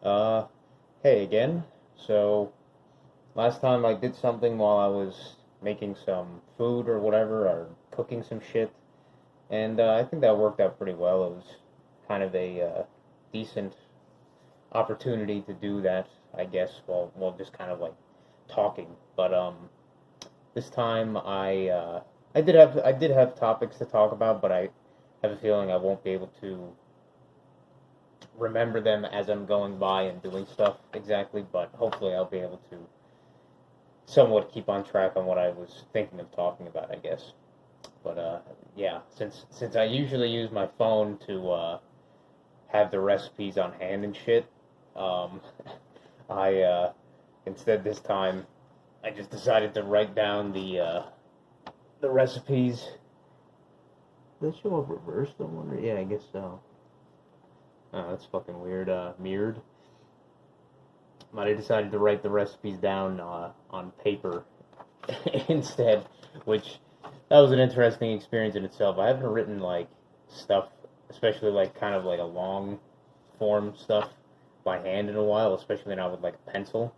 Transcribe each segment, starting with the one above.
Uh, hey again. So, last time I did something while I was making some food or whatever, or cooking some shit, and I think that worked out pretty well. It was kind of a decent opportunity to do that, I guess, while just kind of like talking. But this time I did have topics to talk about, but I have a feeling I won't be able to remember them as I'm going by and doing stuff exactly, but hopefully I'll be able to somewhat keep on track on what I was thinking of talking about, I guess. But yeah, since I usually use my phone to have the recipes on hand and shit, um, I instead this time I just decided to write down the recipes. Did that show up reversed? I wonder. Yeah, I guess so. Oh, that's fucking weird. Mirrored. But I decided to write the recipes down on paper instead, which that was an interesting experience in itself. I haven't written like stuff, especially like kind of like a long form stuff by hand in a while, especially not with like a pencil.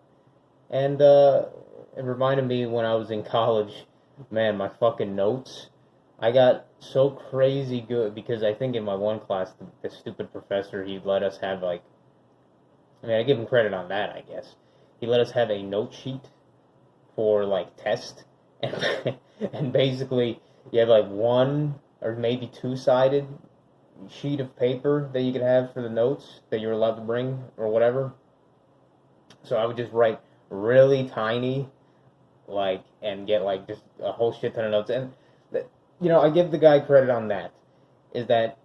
And it reminded me when I was in college, man, my fucking notes. I got so crazy good because I think in my one class, the stupid professor, he let us have like, I mean, I give him credit on that, I guess. He let us have a note sheet for like test, and and basically you have like one or maybe two-sided sheet of paper that you could have for the notes that you're allowed to bring or whatever. So I would just write really tiny, like, and get like just a whole shit ton of notes. And I give the guy credit on that. Is that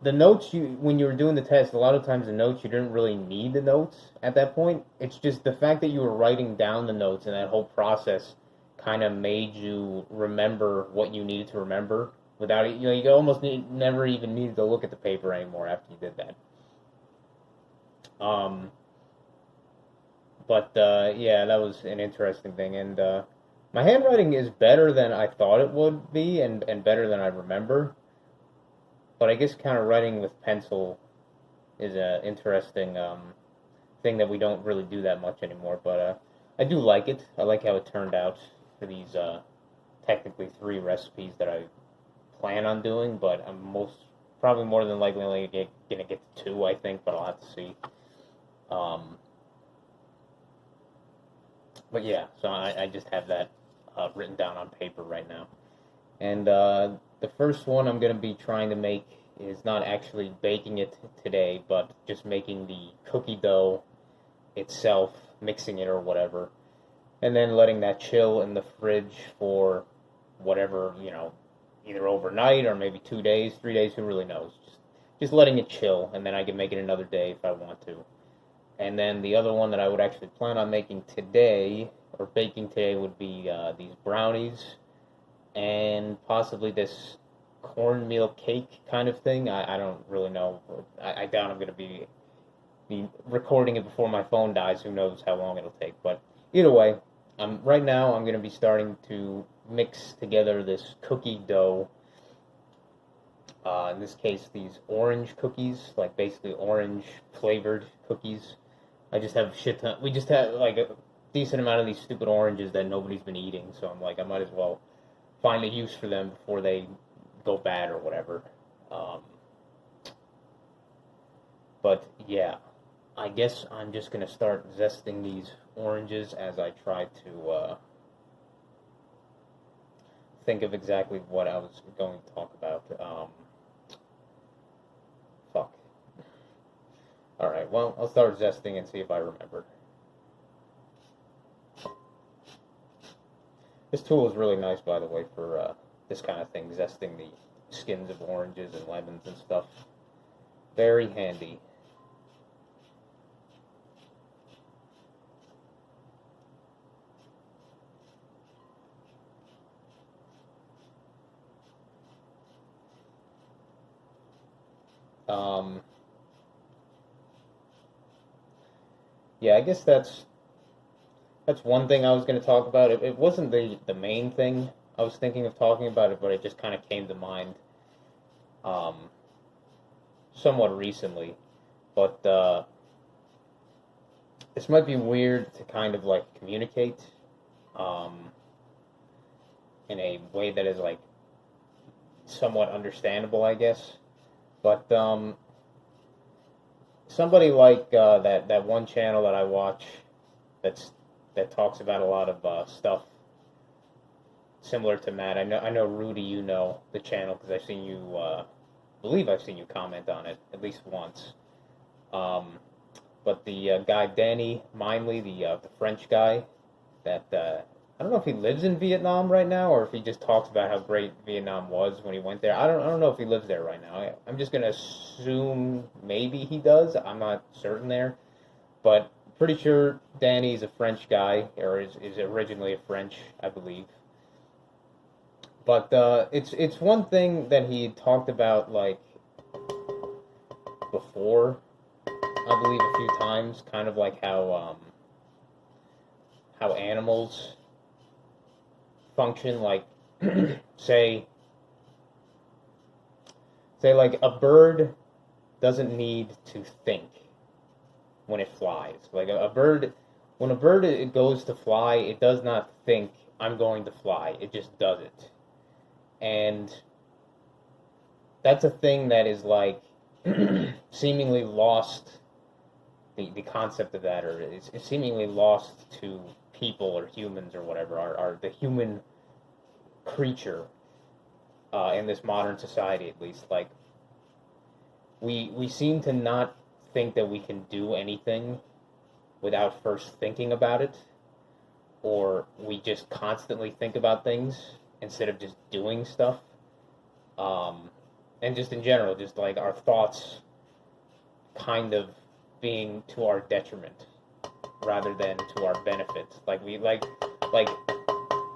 the notes you when you were doing the test, a lot of times the notes you didn't really need the notes at that point. It's just the fact that you were writing down the notes and that whole process kind of made you remember what you needed to remember without it. You almost never even needed to look at the paper anymore after you did that. Um, but yeah, that was an interesting thing, and my handwriting is better than I thought it would be, and better than I remember. But I guess kind of writing with pencil is an interesting thing that we don't really do that much anymore. But I do like it. I like how it turned out for these technically three recipes that I plan on doing. But I'm probably more than likely only gonna get to two, I think. But I'll have to see. Um, but yeah, so I just have that written down on paper right now. And the first one I'm going to be trying to make is not actually baking it today, but just making the cookie dough itself, mixing it or whatever, and then letting that chill in the fridge for whatever, either overnight or maybe 2 days, 3 days, who really knows. Just letting it chill, and then I can make it another day if I want to. And then the other one that I would actually plan on making today, or baking today, would be these brownies and possibly this cornmeal cake kind of thing. I don't really know. I doubt I'm going to be recording it before my phone dies. Who knows how long it'll take. But either way, right now I'm going to be starting to mix together this cookie dough. In this case, these orange cookies, like basically orange flavored cookies. I just have shit ton. We just have like a decent amount of these stupid oranges that nobody's been eating, so I'm like, I might as well find a use for them before they go bad or whatever. Um, but yeah, I guess I'm just gonna start zesting these oranges as I try to think of exactly what I was going to talk about. Fuck. All right. Well, I'll start zesting and see if I remember. This tool is really nice, by the way, for this kind of thing, zesting the skins of oranges and lemons and stuff. Very handy. Um, yeah, I guess that's one thing I was going to talk about. It wasn't the main thing I was thinking of talking about it, but it just kind of came to mind um, somewhat recently. But this might be weird to kind of like communicate um, in a way that is like somewhat understandable, I guess. But somebody like that one channel that I watch that talks about a lot of stuff similar to Matt. I know Rudy. You know the channel because I've seen you. Believe I've seen you comment on it at least once. But the guy Danny Minley, the French guy, that I don't know if he lives in Vietnam right now or if he just talks about how great Vietnam was when he went there. I don't know if he lives there right now. I'm just gonna assume maybe he does. I'm not certain there, but pretty sure Danny's a French guy or is originally a French, I believe. But it's one thing that he talked about like before, I believe a few times, kind of like how animals function. Like say like a bird doesn't need to think when it flies. Like a bird, when a bird it goes to fly, it does not think I'm going to fly. It just does it. And that's a thing that is like seemingly lost. The concept of that, or it's seemingly lost to people or humans or whatever, are the human creature in this modern society, at least. Like we seem to not think that we can do anything without first thinking about it, or we just constantly think about things instead of just doing stuff. And just in general, just like our thoughts kind of being to our detriment rather than to our benefit. Like we like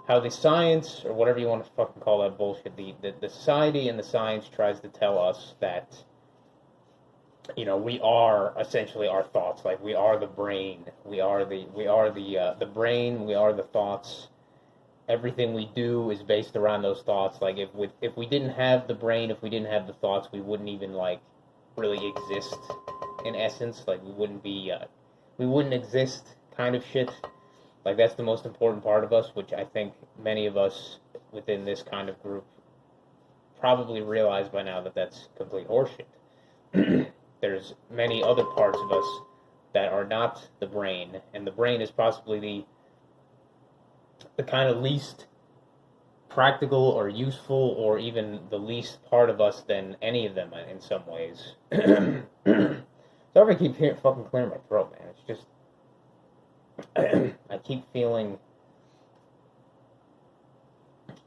how the science or whatever you want to fucking call that bullshit, the society and the science tries to tell us that we are essentially our thoughts. Like we are the brain, we are the brain, we are the thoughts. Everything we do is based around those thoughts. Like if we didn't have the brain, if we didn't have the thoughts, we wouldn't even like really exist in essence. Like we wouldn't exist, kind of shit. Like that's the most important part of us, which I think many of us within this kind of group probably realize by now that that's complete horseshit. There's many other parts of us that are not the brain, and the brain is possibly the kind of least practical or useful or even the least part of us than any of them in some ways. Sorry if I keep fucking clearing my throat, man. It's just I keep feeling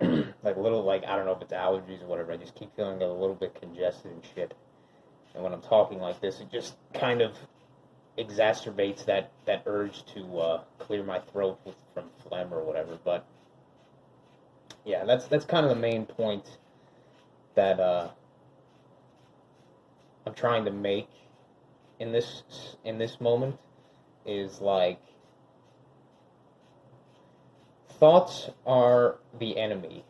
like little, like, I don't know if it's allergies or whatever. I just keep feeling a little bit congested and shit. And when I'm talking like this, it just kind of exacerbates that urge to clear my throat from phlegm or whatever. But yeah, that's kind of the main point that I'm trying to make in this moment, is like thoughts are the enemy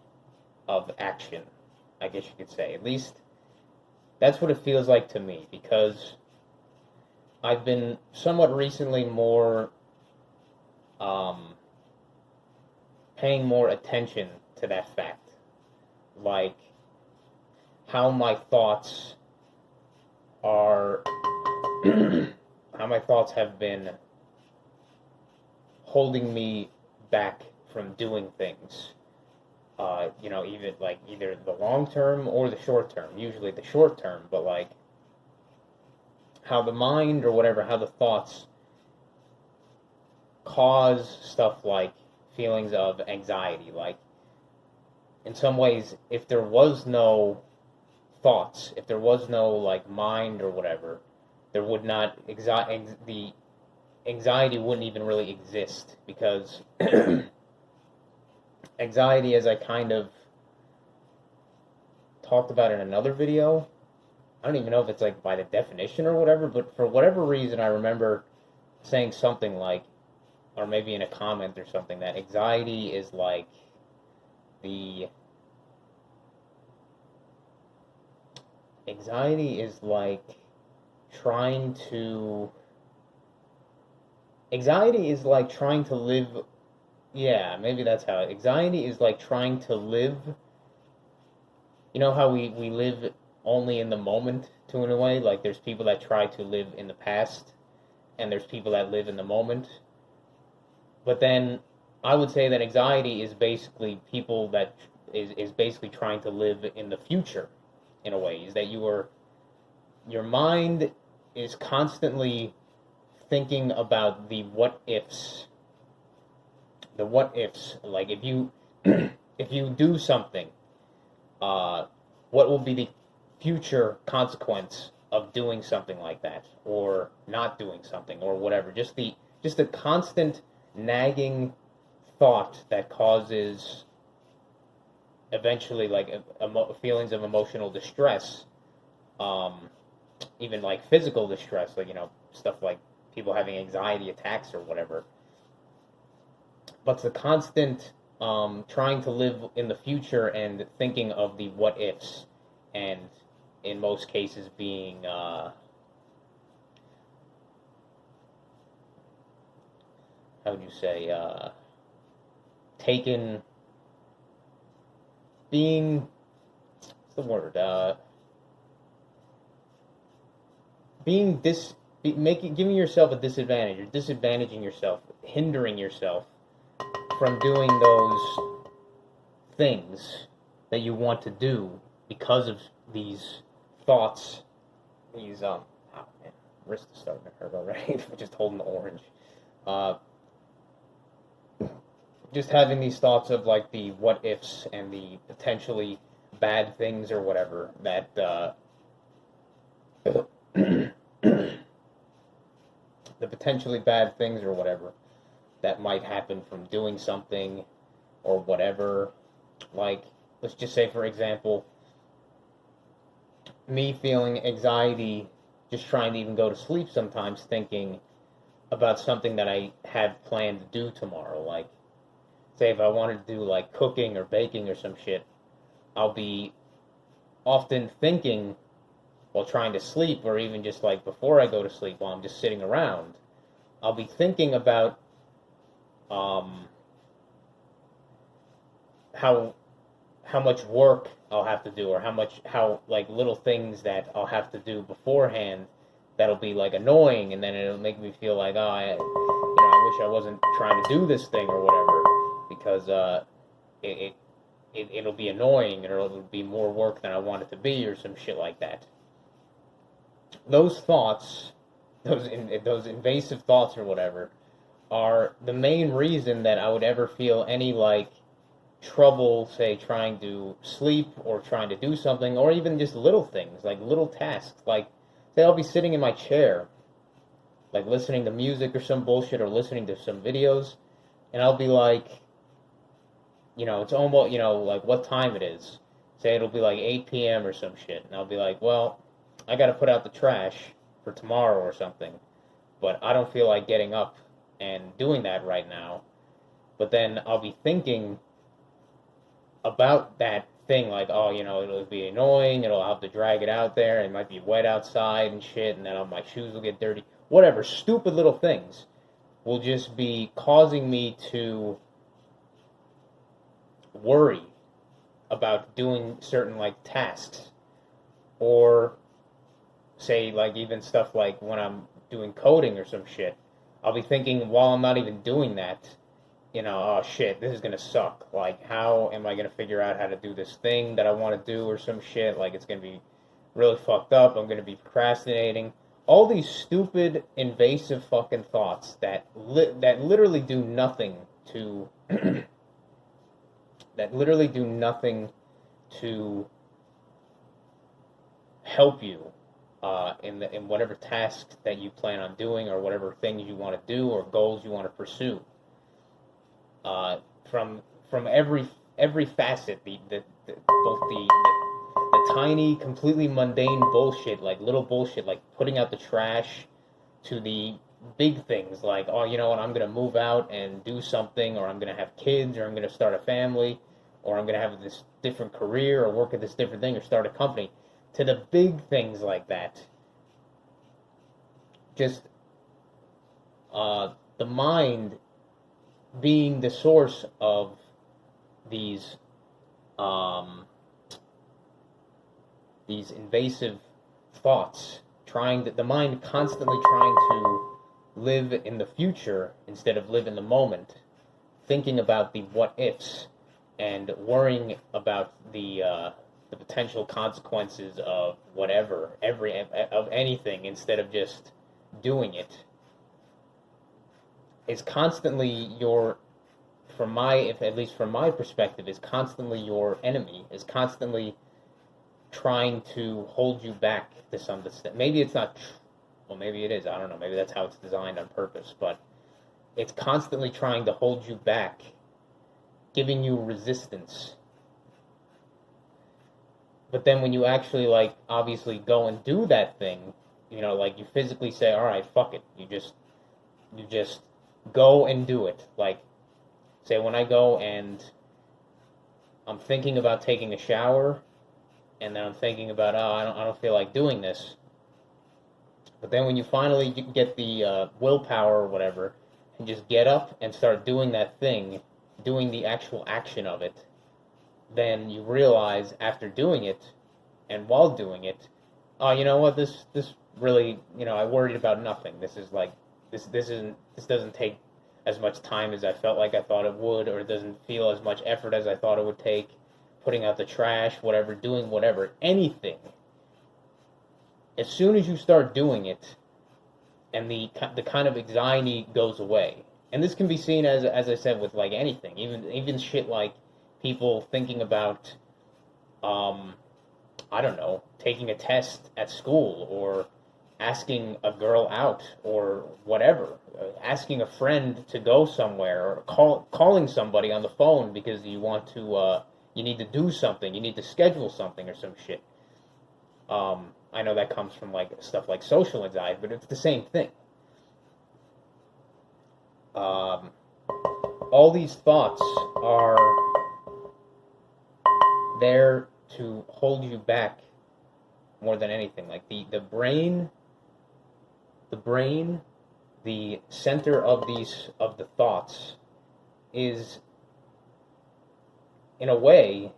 of action, I guess you could say. At least that's what it feels like to me, because I've been somewhat recently more paying more attention to that fact. Like how my thoughts are how my thoughts have been holding me back from doing things. Even like either the long term or the short term. Usually the short term, but like how the mind or whatever, how the thoughts cause stuff like feelings of anxiety. Like in some ways, if there was no thoughts, if there was no like mind or whatever, there would not the anxiety wouldn't even really exist, because anxiety, as I kind of talked about in another video, I don't even know if it's like by the definition or whatever, but for whatever reason I remember saying something like, or maybe in a comment or something, that anxiety is like trying to Anxiety is like trying to live. Yeah, maybe that's how. Anxiety is like trying to live. You know how we live only in the moment, to in a way? Like, there's people that try to live in the past, and there's people that live in the moment. But then I would say that anxiety is basically people that is basically trying to live in the future, in a way. Is that your mind is constantly thinking about the what ifs. The what ifs. Like, if you if you do something, what will be the future consequence of doing something like that, or not doing something, or whatever. Just the constant nagging thought that causes eventually like feelings of emotional distress, even like physical distress, like stuff like people having anxiety attacks or whatever. But the constant trying to live in the future and thinking of the what ifs, and in most cases being how would you say taken being what's the word being making giving yourself a disadvantage, or disadvantaging yourself, hindering yourself from doing those things that you want to do because of these thoughts, these oh man, wrist is starting to hurt already. Just holding the orange. Just having these thoughts of like the what ifs and the potentially bad things or whatever that the potentially bad things or whatever that might happen from doing something or whatever. Like, let's just say, for example, me feeling anxiety just trying to even go to sleep sometimes, thinking about something that I have planned to do tomorrow. Like, say if I wanted to do like cooking or baking or some shit, I'll be often thinking while trying to sleep, or even just like before I go to sleep while I'm just sitting around, I'll be thinking about how much work I'll have to do, or how like little things that I'll have to do beforehand that'll be like annoying, and then it'll make me feel like, oh, I wish I wasn't trying to do this thing or whatever, because it'll be annoying, and it'll be more work than I want it to be, or some shit like that. Those thoughts, those invasive thoughts or whatever, are the main reason that I would ever feel any like trouble, say, trying to sleep or trying to do something, or even just little things, like little tasks. Like, say I'll be sitting in my chair, like listening to music or some bullshit, or listening to some videos, and I'll be like, it's almost, like what time it is. Say it'll be like 8 p.m. or some shit, and I'll be like, well, I gotta put out the trash for tomorrow or something, but I don't feel like getting up and doing that right now. But then I'll be thinking about that thing, like, oh, it'll be annoying, I'll have to drag it out there, it might be wet outside and shit, and then my shoes will get dirty. Whatever, stupid little things will just be causing me to worry about doing certain, like, tasks. Or, say, like, even stuff like when I'm doing coding or some shit, I'll be thinking while I'm not even doing that, oh shit, this is gonna suck. Like, how am I gonna figure out how to do this thing that I want to do or some shit? Like, it's gonna be really fucked up. I'm gonna be procrastinating. All these stupid, invasive fucking thoughts that literally do nothing to that literally do nothing to help you in whatever tasks that you plan on doing, or whatever things you want to do, or goals you want to pursue. From every facet, both the tiny, completely mundane bullshit, like little bullshit, like putting out the trash, to the big things, like, oh, you know what, I'm gonna move out and do something, or I'm gonna have kids, or I'm gonna start a family, or I'm gonna have this different career, or work at this different thing, or start a company, to the big things like that. Just the mind being the source of these invasive thoughts, the mind constantly trying to live in the future instead of live in the moment, thinking about the what ifs and worrying about the potential consequences of whatever, of anything, instead of just doing it, is constantly your, at least from my perspective, is constantly your enemy, is constantly trying to hold you back to some extent. Maybe it's not, well, maybe it is, I don't know, maybe that's how it's designed on purpose, but it's constantly trying to hold you back, giving you resistance. But then when you actually, like, obviously go and do that thing, you know, like, you physically say, all right, fuck it, you just go and do it. Like, say when I go and I'm thinking about taking a shower, and then I'm thinking about, oh, I don't feel like doing this. But then when you finally get the willpower or whatever, and just get up and start doing that thing, doing the actual action of it, then you realize after doing it, and while doing it, oh, you know what, this really, you know, I worried about nothing. This is like, this doesn't take as much time as I felt like I thought it would, or it doesn't feel as much effort as I thought it would take, putting out the trash, whatever, doing whatever, anything. As soon as you start doing it, and the kind of anxiety goes away. And this can be seen as I said, with like anything, even shit like people thinking about, I don't know, taking a test at school, or asking a girl out, or whatever, asking a friend to go somewhere, or calling somebody on the phone because you want to, you need to do something, you need to schedule something or some shit. I know that comes from like stuff like social anxiety, but it's the same thing. All these thoughts are there to hold you back more than anything. Like the brain, the center of the thoughts is, in a way,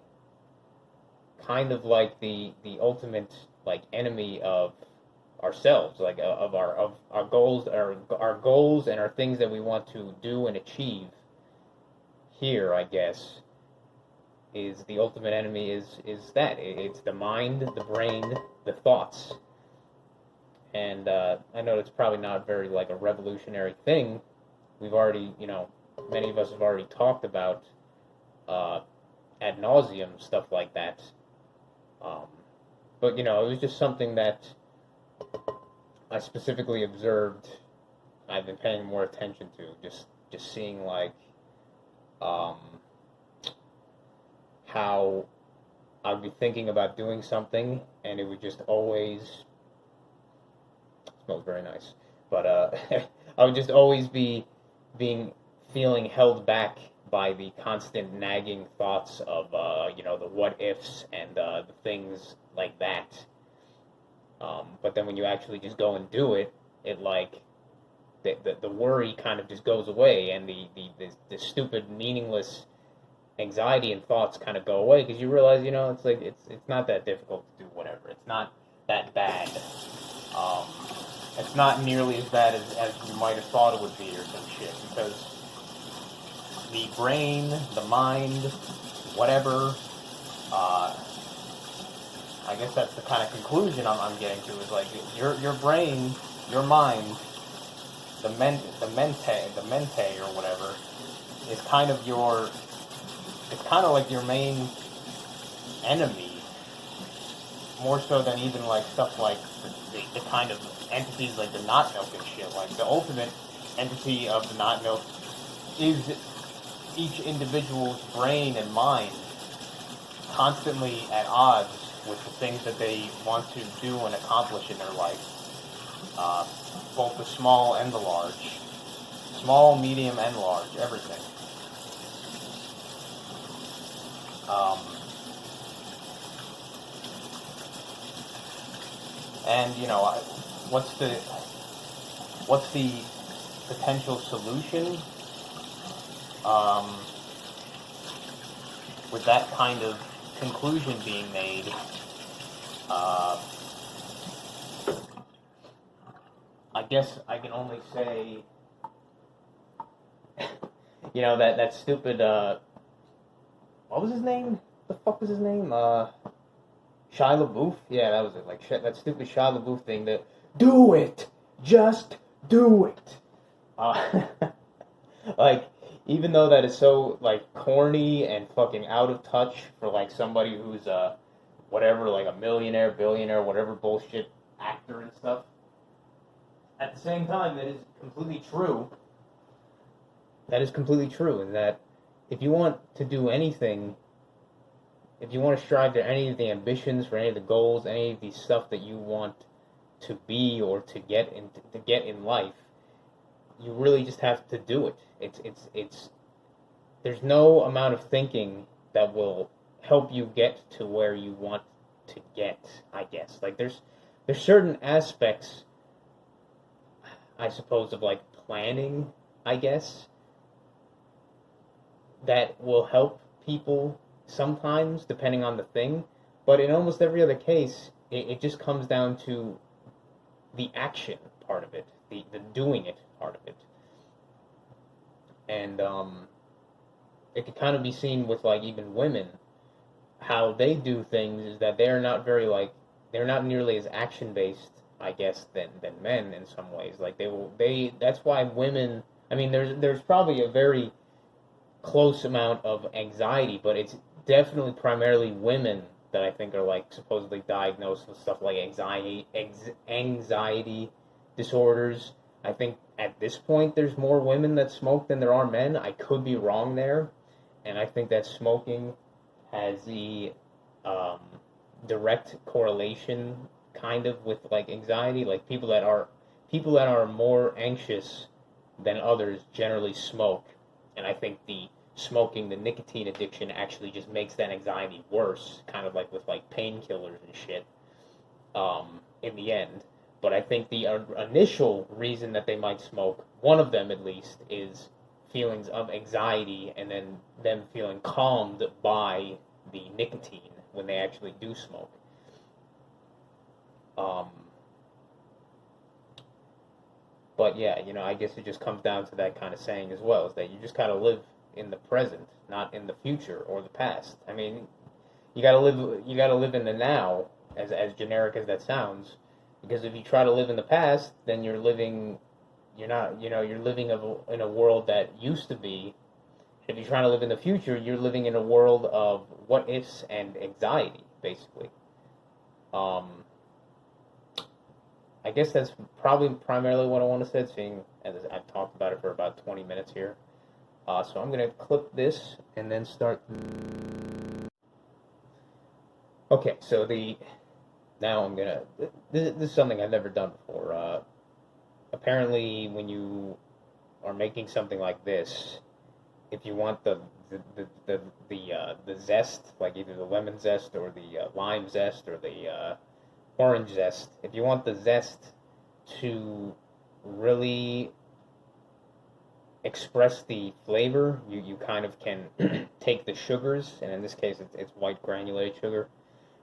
kind of like the ultimate, like, enemy of ourselves, like of our goals, our goals and our things that we want to do and achieve here, I guess, is the ultimate enemy is that. It's the mind, the brain, the thoughts. And I know it's probably not very, like, a revolutionary thing. We've already, you know, many of us have already talked about ad nauseum stuff like that. But, you know, it was just something that I specifically observed. I've been paying more attention to, just seeing, like, how I'd be thinking about doing something, and it would just always, smells very nice, but I would just always be feeling held back by the constant nagging thoughts of, you know, the what ifs and the things like that. But then when you actually just go and do it, it, like, the worry kind of just goes away, and the stupid, meaningless anxiety and thoughts kind of go away, because you realize, you know, it's like, it's not that difficult to do whatever. It's not that bad. It's not nearly as bad as you might have thought it would be, or some shit, because the brain, the mind, whatever, I guess that's the kind of conclusion I'm getting to, is like, your brain, your mind, the mente or whatever, is kind of it's kind of like your main enemy, more so than even, like, stuff like the kind of entities like the knot milk and shit. Like, the ultimate entity of the knot milk is each individual's brain and mind constantly at odds with the things that they want to do and accomplish in their life. Both the small and the large. Small, medium, and large. Everything. And, you know, what's the potential solution, with that kind of conclusion being made, I guess I can only say, that stupid, what was his name? The fuck was his name? Shia LaBeouf? Yeah, that was it. Like, that stupid Shia LaBeouf thing that, do it! Just do it! Like, even though that is so, like, corny and fucking out of touch for, like, somebody who's, whatever, like, a millionaire, billionaire, whatever bullshit actor and stuff, at the same time, that is completely true. That is completely true, in that if you want to do anything, if you want to strive to any of the ambitions, for any of the goals, any of the stuff that you want to be or to get in life, you really just have to do it. It's there's no amount of thinking that will help you get to where you want to get, I guess. Like, there's certain aspects, I suppose, of, like, planning, I guess, that will help people sometimes, depending on the thing, but in almost every other case, it just comes down to the action part of it, the doing it part of it. And it could kind of be seen with, like, even women, how they do things is that they're not nearly as action based, I guess, than men in some ways. Like, that's why women, I mean, there's probably a very close amount of anxiety, but it's definitely primarily women that I think are, like, supposedly diagnosed with stuff like anxiety disorders. I think at this point there's more women that smoke than there are men. I could be wrong there, and I think that smoking has the direct correlation kind of with, like, anxiety. Like, people that are more anxious than others generally smoke, and I think the nicotine addiction actually just makes that anxiety worse, kind of like with, like, painkillers and shit, in the end. But I think the initial reason that they might smoke, one of them at least, is feelings of anxiety, and then them feeling calmed by the nicotine when they actually do smoke. But yeah, I guess it just comes down to that kind of saying as well, is that you just gotta live in the present, not in the future or the past. I mean, you gotta live in the now, as generic as that sounds, because if you try to live in the past, then you're living in a world that used to be. If you're trying to live in the future, you're living in a world of what ifs and anxiety, basically. I guess that's probably primarily what I want to say, seeing as I've talked about it for about 20 minutes here. So I'm going to clip this and then start. Okay, so now I'm going to, this is something I've never done before. Apparently, when you are making something like this, if you want the zest, like either the lemon zest or the lime zest or the orange zest, if you want the zest to really express the flavor, you kind of can take the sugars, and in this case it's white granulated sugar,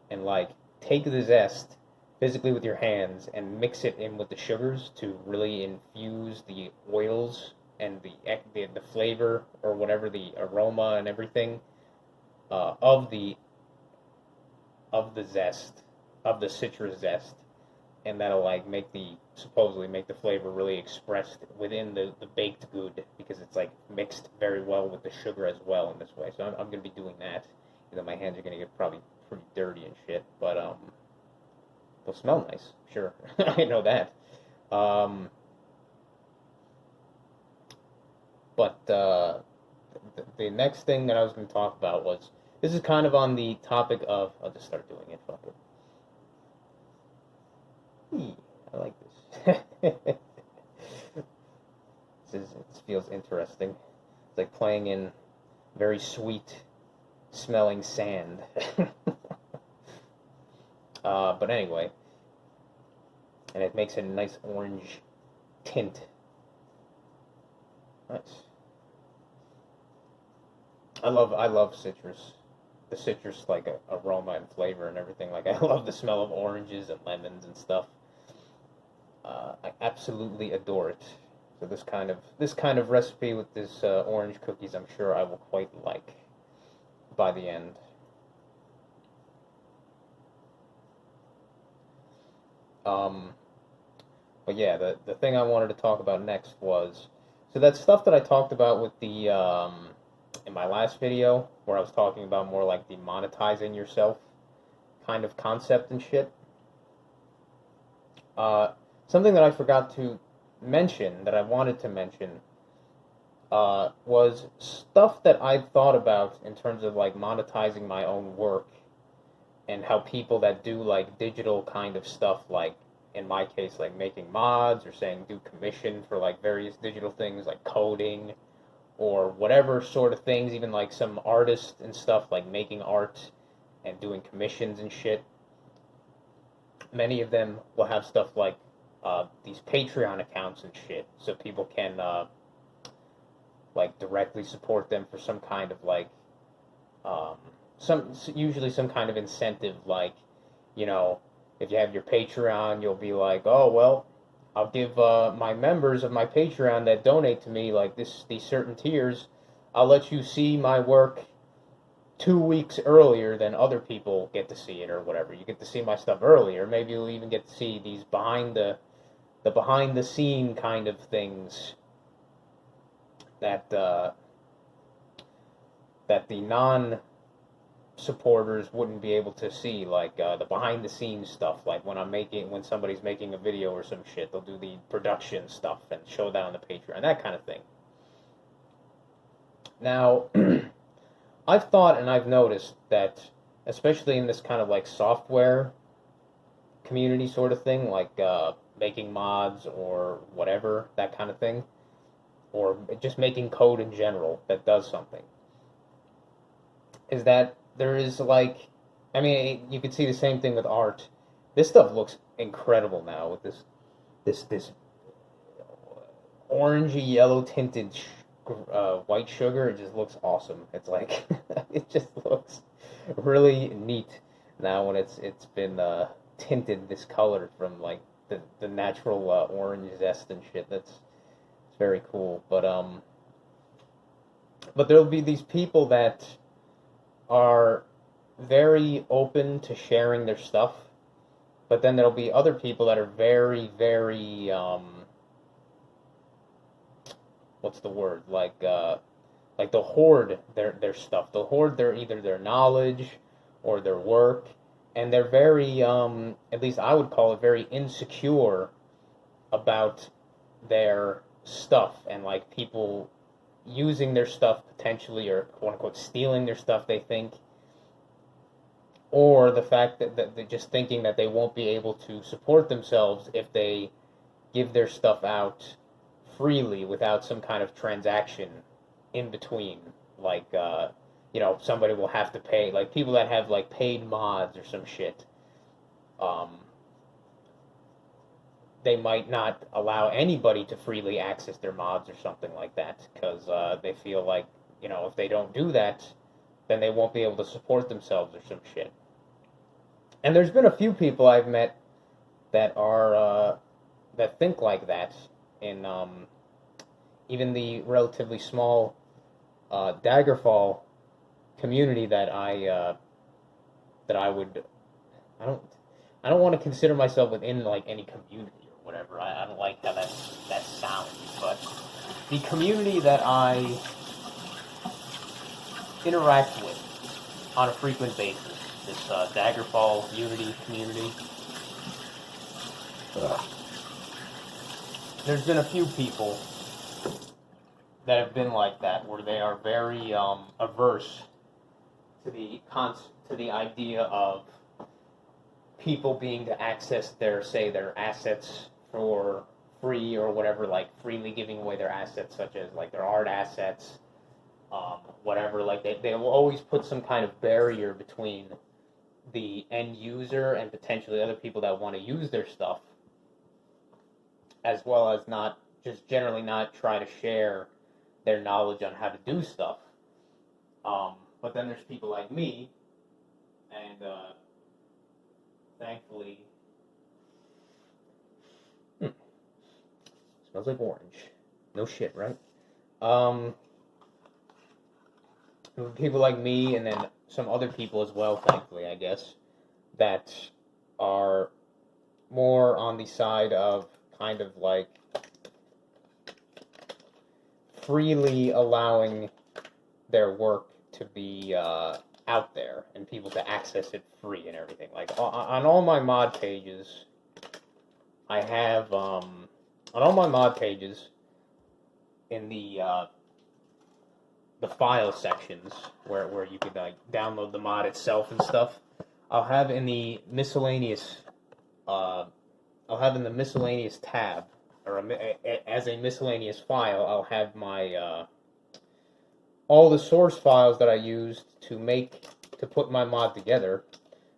and, like, take the zest physically with your hands and mix it in with the sugars to really infuse the oils and the flavor, or whatever, the aroma and everything, of the zest, of the citrus zest, and that'll, like, supposedly make the flavor really expressed within the baked good, because it's, like, mixed very well with the sugar as well in this way. So I'm going to be doing that. My hands are going to get probably pretty dirty and shit, but they'll smell nice, sure. I know that. But the next thing that I was going to talk about was, this is kind of on the topic of, I'll just start doing it, fuck it. I like this. It feels interesting. It's like playing in very sweet smelling sand. But anyway, and it makes a nice orange tint. Nice. I love citrus. The citrus like aroma and flavor and everything. Like I love the smell of oranges and lemons and stuff. I absolutely adore it. So this kind of recipe with this orange cookies, I'm sure I will quite like by the end. Um, but yeah, the thing I wanted to talk about next was so that stuff that I talked about with the in my last video where I was talking about more like the monetizing yourself kind of concept and shit. Uh, Something that I forgot to mention that I wanted to mention was stuff that I thought about in terms of like monetizing my own work and how people that do like digital kind of stuff, like in my case, like making mods or saying do commission for like various digital things like coding or whatever sort of things, even like some artists and stuff like making art and doing commissions and shit. Many of them will have stuff like these Patreon accounts and shit, so people can like directly support them for some kind of like um, some usually some kind of incentive, like you know, if you have your Patreon, you'll be like, oh well, I'll give my members of my Patreon that donate to me like these certain tiers, I'll let you see my work 2 weeks earlier than other people get to see it or whatever. You get to see my stuff earlier. Maybe you'll even get to see these behind the scene kind of things that that the non supporters wouldn't be able to see, like the behind the scenes stuff, like when somebody's making a video or some shit, they'll do the production stuff and show that on the Patreon, that kind of thing. Now, I've thought and I've noticed that, especially in this kind of like software community sort of thing, like making mods or whatever, that kind of thing, or just making code in general that does something, is that there is like, I mean, you could see the same thing with art. This stuff looks incredible now with this orangey yellow tinted white sugar. It just looks awesome. It's like it just looks really neat now when it's been tinted this color from like the natural orange zest and shit. It's very cool. But there'll be these people that are very open to sharing their stuff, but then there'll be other people that are very, very what's the word? Like they'll hoard their stuff. They'll hoard either their knowledge or their work, and they're very at least I would call it very insecure about their stuff, and like people using their stuff potentially, or quote unquote stealing their stuff, they think, or the fact that they're just thinking that they won't be able to support themselves if they give their stuff out freely without some kind of transaction in between. Like, somebody will have to pay, like people that have like paid mods or some shit. They might not allow anybody to freely access their mods or something like that, because they feel like, if they don't do that, then they won't be able to support themselves or some shit. And there's been a few people I've met that are that think like that in even the relatively small Daggerfall community that I would I don't want to consider myself within like any community or whatever. I don't like how that sounds, but the community that I interact with on a frequent basis, this Daggerfall Unity community. There's been a few people that have been like that, where they are very averse to the idea of people being to access their assets for free or whatever, like freely giving away their assets, such as like their art assets, whatever. Like they will always put some kind of barrier between the end user and potentially other people that want to use their stuff, as well as not just generally not try to share their knowledge on how to do stuff. But then there's people like me, and thankfully, smells like orange. No shit, right? People like me, and then some other people as well, thankfully, I guess, that are more on the side of kind of like freely allowing their work to be out there and people to access it free and everything. Like on all my mod pages, I have on all my mod pages in the file sections where you could like download the mod itself and stuff. I'll have in the miscellaneous tab, or as a miscellaneous file, I'll have my all the source files that I used to put my mod together,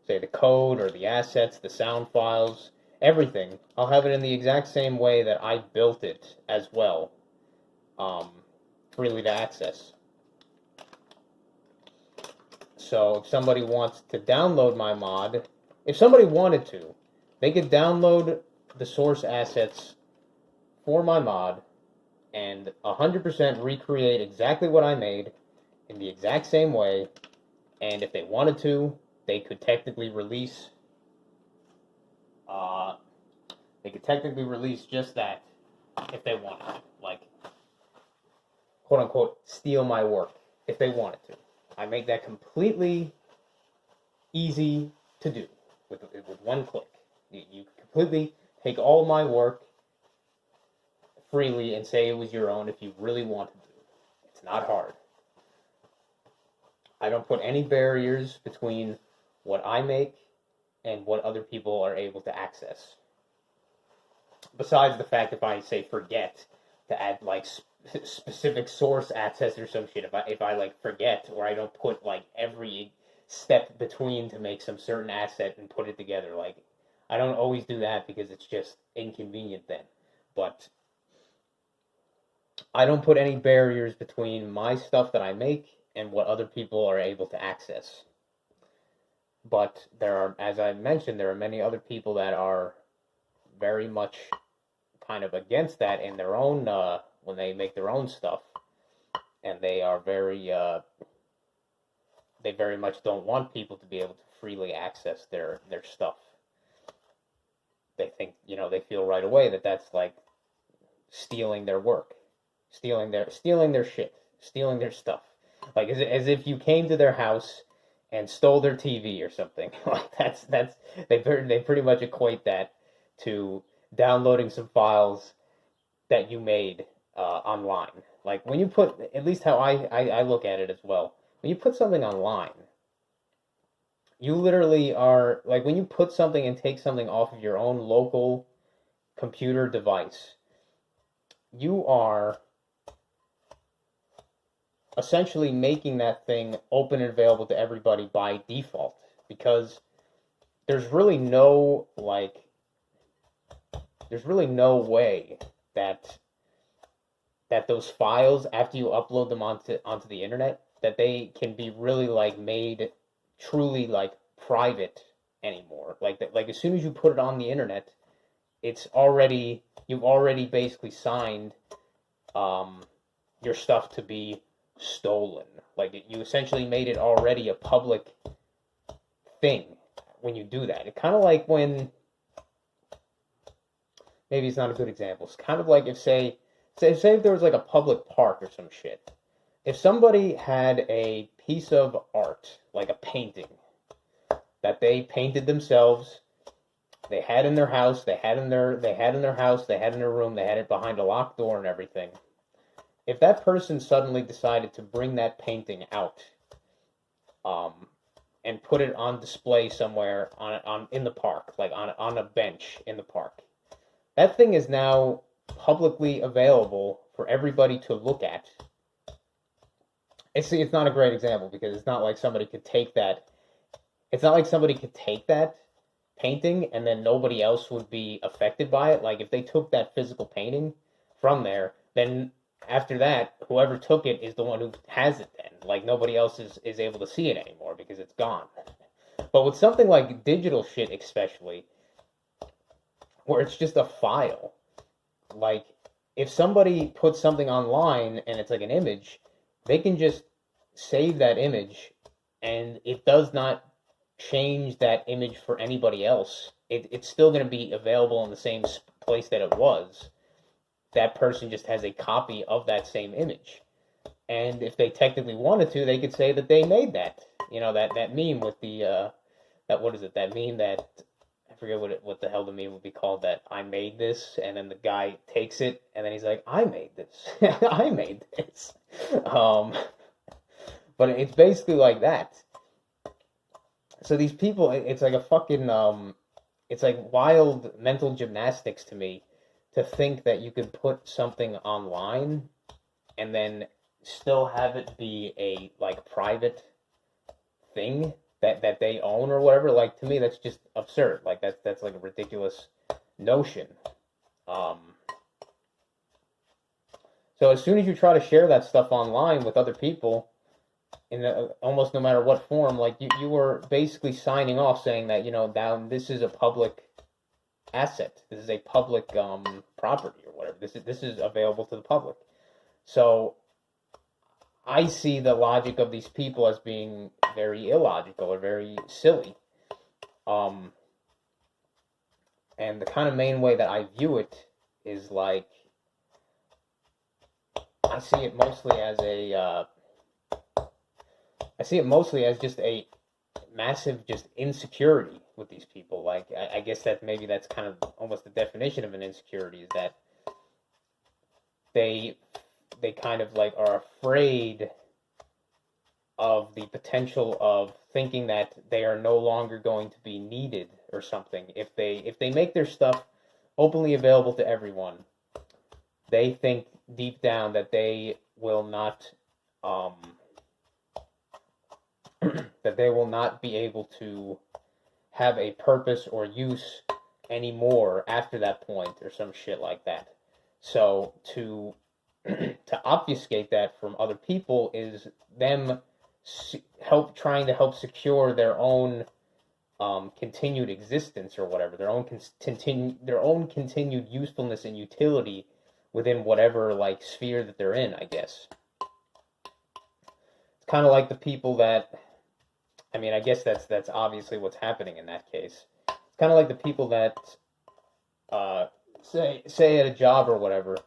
say the code or the assets, the sound files, everything. I'll have it in the exact same way that I built it as well, freely to access. So if somebody wants to download my mod, if somebody wanted to, they could download the source assets for my mod and 100% recreate exactly what I made in the exact same way. And if they wanted to, they could technically release just that if they wanted to. Like, quote unquote, steal my work if they wanted to. I make that completely easy to do with one click. You completely take all my work freely and say it was your own if you really wanted to. It's not hard. I don't put any barriers between what I make and what other people are able to access. Besides the fact if I say forget to add like specific source access or some shit, if I like forget, or I don't put like every step between to make some certain asset and put it together, like I don't always do that because it's just inconvenient then. But I don't put any barriers between my stuff that I make and what other people are able to access. But there are, as I mentioned, there are many other people that are very much kind of against that in their own, when they make their own stuff. And they are they very much don't want people to be able to freely access their stuff. They think, they feel right away that that's like stealing their work, stealing their shit, stealing their stuff. Like as if you came to their house and stole their TV or something. Like that's they pretty much equate that to downloading some files that you made online. Like when you put, at least how I look at it as well, when you put something online, you literally are, like when you put something and take something off of your own local computer device, you are essentially making that thing open and available to everybody by default, because there's really no way that those files, after you upload them onto the internet, that they can be really like made truly like private anymore. Like as soon as you put it on the internet, you've already basically signed your stuff to be stolen. Like you essentially made it already a public thing when you do that. It's kind of like when, maybe it's not a good example. It's kind of like if say if there was like a public park or some shit. If somebody had a piece of art, like a painting, that they painted themselves, they had in their house, they had in their room, they had it behind a locked door and everything. If that person suddenly decided to bring that painting out, and put it on display somewhere in the park, like on a bench in the park, that thing is now publicly available for everybody to look at. It's not a great example because it's not like somebody could take that. It's not like somebody could take that painting and then nobody else would be affected by it. Like if they took that physical painting from there, then after that, whoever took it is the one who has it then. Like, nobody else is able to see it anymore because it's gone. But with something like digital shit, especially, where it's just a file, like, if somebody puts something online and it's like an image, they can just save that image and it does not change that image for anybody else. It's still going to be available in the same place that it was. That person just has a copy of that same image. And if they technically wanted to, they could say that they made that. That meme with the, what is it? That meme that, I forget what the hell the meme would be called, that I made this, and then the guy takes it, and then he's like, I made this. I made this. But it's basically like that. So these people, it's like a fucking, it's like wild mental gymnastics to me to think that you could put something online and then still have it be a, like, private thing that they own or whatever. Like, to me, that's just absurd. Like, that's like a ridiculous notion. So as soon as you try to share that stuff online with other people, in almost no matter what form, like, you were basically signing off saying that, now this is a public asset. This is a public property or whatever. This is available to the public. So I see the logic of these people as being very illogical or very silly. And the kind of main way that I view it is like, I see it mostly as just a massive just insecurity with these people. Like, I guess that maybe that's kind of almost the definition of an insecurity, is that they kind of like are afraid of the potential of thinking that they are no longer going to be needed or something. If they make their stuff openly available to everyone, they think deep down that they will not that they will not be able to have a purpose or use anymore after that point or some shit like that. So to obfuscate that from other people is them trying to help secure their own continued existence or whatever, their own continued usefulness and utility within whatever, like, sphere that they're in, I guess. It's kind of like the people that, I mean, I guess that's obviously what's happening in that case. It's kind of like the people that say at a job or whatever,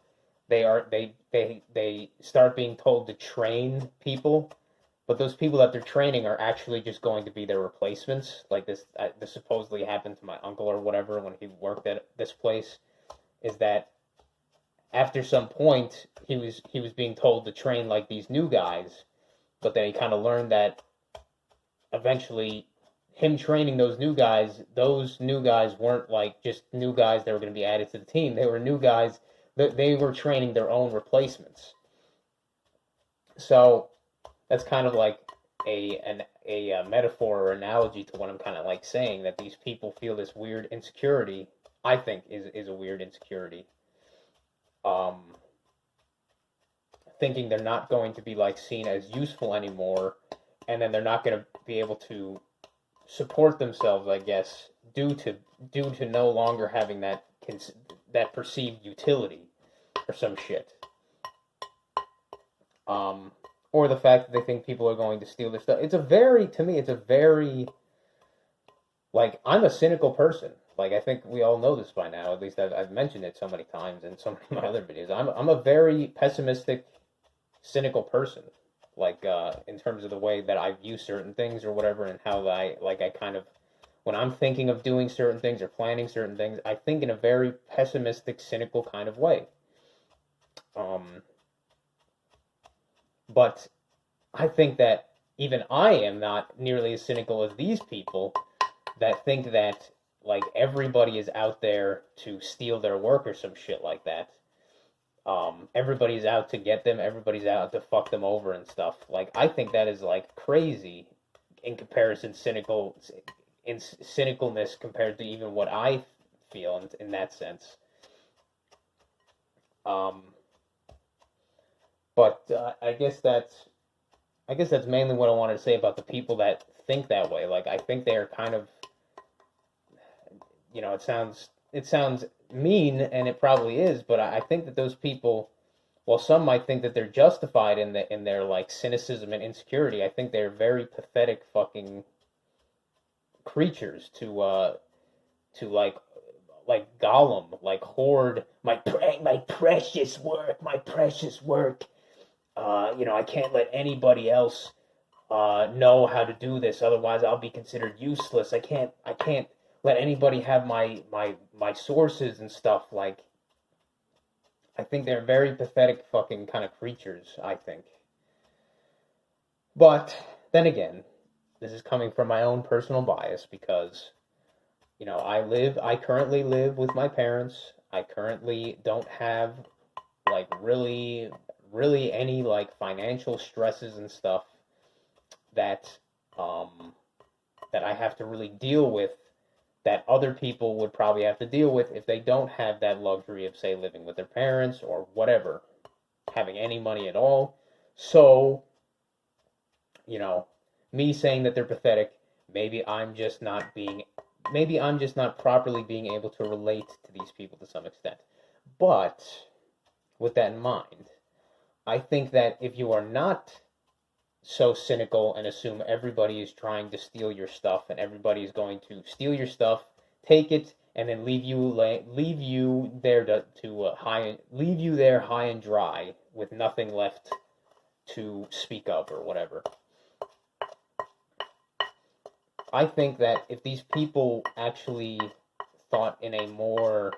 they start being told to train people, but those people that they're training are actually just going to be their replacements. Like this supposedly happened to my uncle or whatever when he worked at this place. Is that after some point he was being told to train like these new guys, but then he kind of learned that eventually him training those new guys weren't like just new guys that were going to be added to the team. They were new guys that they were training their own replacements. So that's kind of like a metaphor or analogy to what I'm kind of like saying, that these people feel this weird insecurity. I think is a weird insecurity. Thinking they're not going to be like seen as useful anymore, and then they're not going to be able to support themselves, I guess, due to no longer having that perceived utility or some shit. Or the fact that they think people are going to steal their stuff. To me, it's a very, like, I'm a cynical person. Like, I think we all know this by now. At least I've mentioned it so many times in so many of my other videos. I'm a very pessimistic, cynical person. Like, in terms of the way that I view certain things or whatever, and how I kind of, when I'm thinking of doing certain things or planning certain things, I think in a very pessimistic, cynical kind of way. But I think that even I am not nearly as cynical as these people that think that, like, everybody is out there to steal their work or some shit like that. Everybody's out to get them. Everybody's out to fuck them over and stuff. Like, I think that is, like, crazy in comparison, cynicalness compared to even what I feel in that sense. But I guess that's mainly what I wanted to say about the people that think that way. Like, I think they're kind of, it sounds mean, and it probably is, but I think that those people, while some might think that they're justified in their like cynicism and insecurity, I think they're very pathetic fucking creatures to like Gollum, like hoard my precious work. I can't let anybody else know how to do this, otherwise I'll be considered useless. I can't let anybody have my sources and stuff. Like, I think they're very pathetic fucking kind of creatures, I think. But then again, this is coming from my own personal bias because, I currently live with my parents. I currently don't have like really any like financial stresses and stuff that um that I have to really deal with, that other people would probably have to deal with if they don't have that luxury of, say, living with their parents or whatever, having any money at all. So, you know, me saying that they're pathetic, maybe I'm just not being, maybe I'm just not properly being able to relate to these people to some extent. But with that in mind, I think that if you are not so cynical and assume everybody is trying to steal your stuff and everybody is going to steal your stuff, take it, and then leave you there leave you there high and dry with nothing left to speak of or whatever. I think that if these people actually thought in a more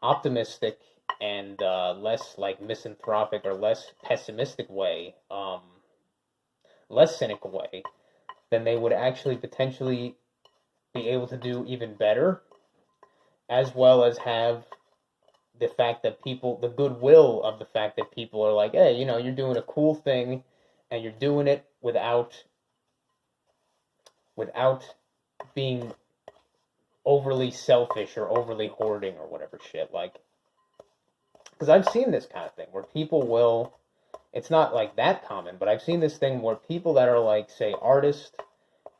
optimistic and less like misanthropic or less pessimistic way, less cynical way, then they would actually potentially be able to do even better, as well as have the fact that people, the goodwill of the fact that people are like, hey, you're doing a cool thing, and you're doing it without being overly selfish or overly hoarding or whatever shit. Like, because I've seen this kind of thing where people will, it's not like that common, but I've seen this thing where people that are like, say, artists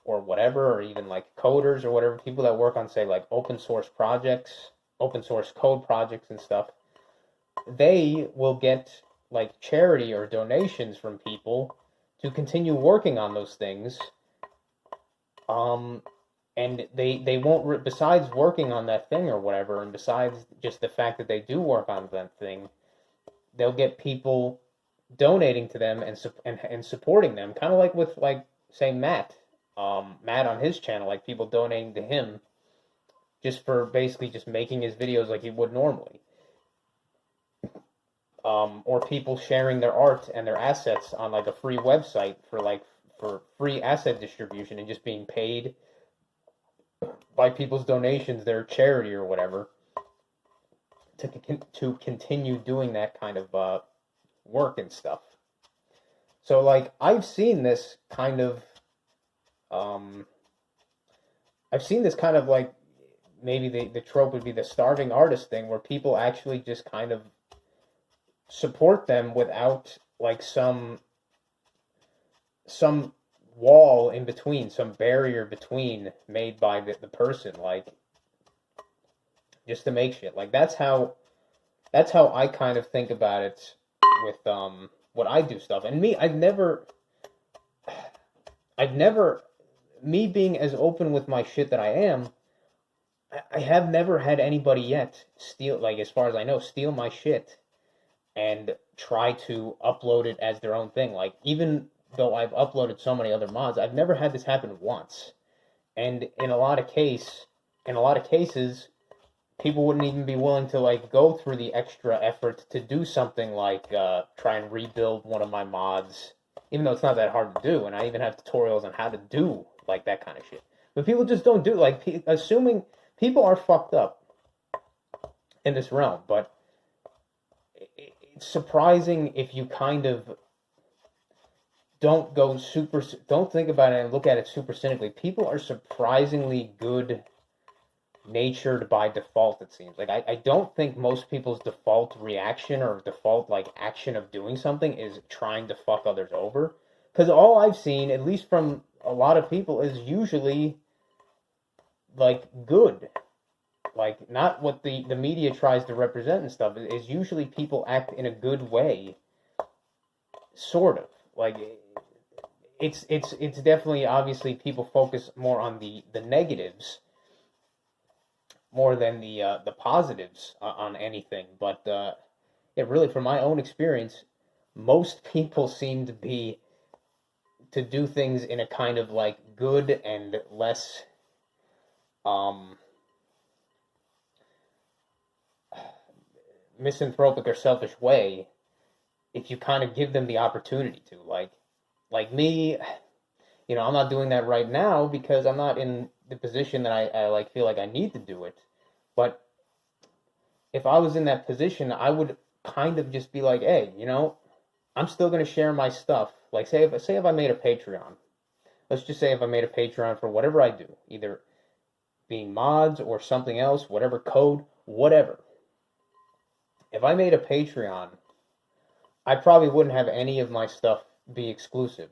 or whatever, or even like coders or whatever, people that work on, say, like open source projects, open source code projects and stuff, they will get like charity or donations from people to continue working on those things. And they won't, besides working on that thing or whatever, and besides just the fact that they do work on that thing, they'll get people donating to them and supporting them, kind of like with, like, say, Matt on his channel, like people donating to him just for basically just making his videos like he would normally, or people sharing their art and their assets on like a free website for free asset distribution and just being paid by people's donations, their charity or whatever, to continue doing that kind of work and stuff. So, like, I've seen this kind of, like, maybe the trope would be the starving artist thing, where people actually just kind of support them without, like, some wall in between, some barrier between made by the person, like, just to make shit. Like, that's how I kind of think about it with what I do stuff. And me, me being as open with my shit that I am, I have never had anybody yet steal, like, as far as I know, steal my shit and try to upload it as their own thing. Like, even though I've uploaded so many other mods, I've never had this happen once. And in a lot of cases, people wouldn't even be willing to, like, go through the extra effort to do something like try and rebuild one of my mods, even though it's not that hard to do, and I even have tutorials on how to do, like, that kind of shit. But people just don't do, like, assuming people are fucked up in this realm, but it's surprising if you kind of don't think about it and look at it super cynically. People are surprisingly good natured by default, it seems. Like, I don't think most people's default reaction or default, like, action of doing something is trying to fuck others over. Because all I've seen, at least from a lot of people, is usually, like, good. Like, not what the media tries to represent and stuff. Is usually people act in a good way, sort of. Like, it's definitely, obviously, people focus more on the negatives more than the positives on anything. But yeah, really, from my own experience, most people seem to do things in a kind of like good and less um, misanthropic or selfish way if you kind of give them the opportunity to. Like me, I'm not doing that right now because I'm not in the position that I like feel like I need to do it. But if I was in that position, I would kind of just be like, hey, I'm still going to share my stuff. Like, say if I made a Patreon. Let's just say if I made a Patreon for whatever I do, either being mods or something else, whatever code, whatever. If I made a Patreon, I probably wouldn't have any of my stuff be exclusive.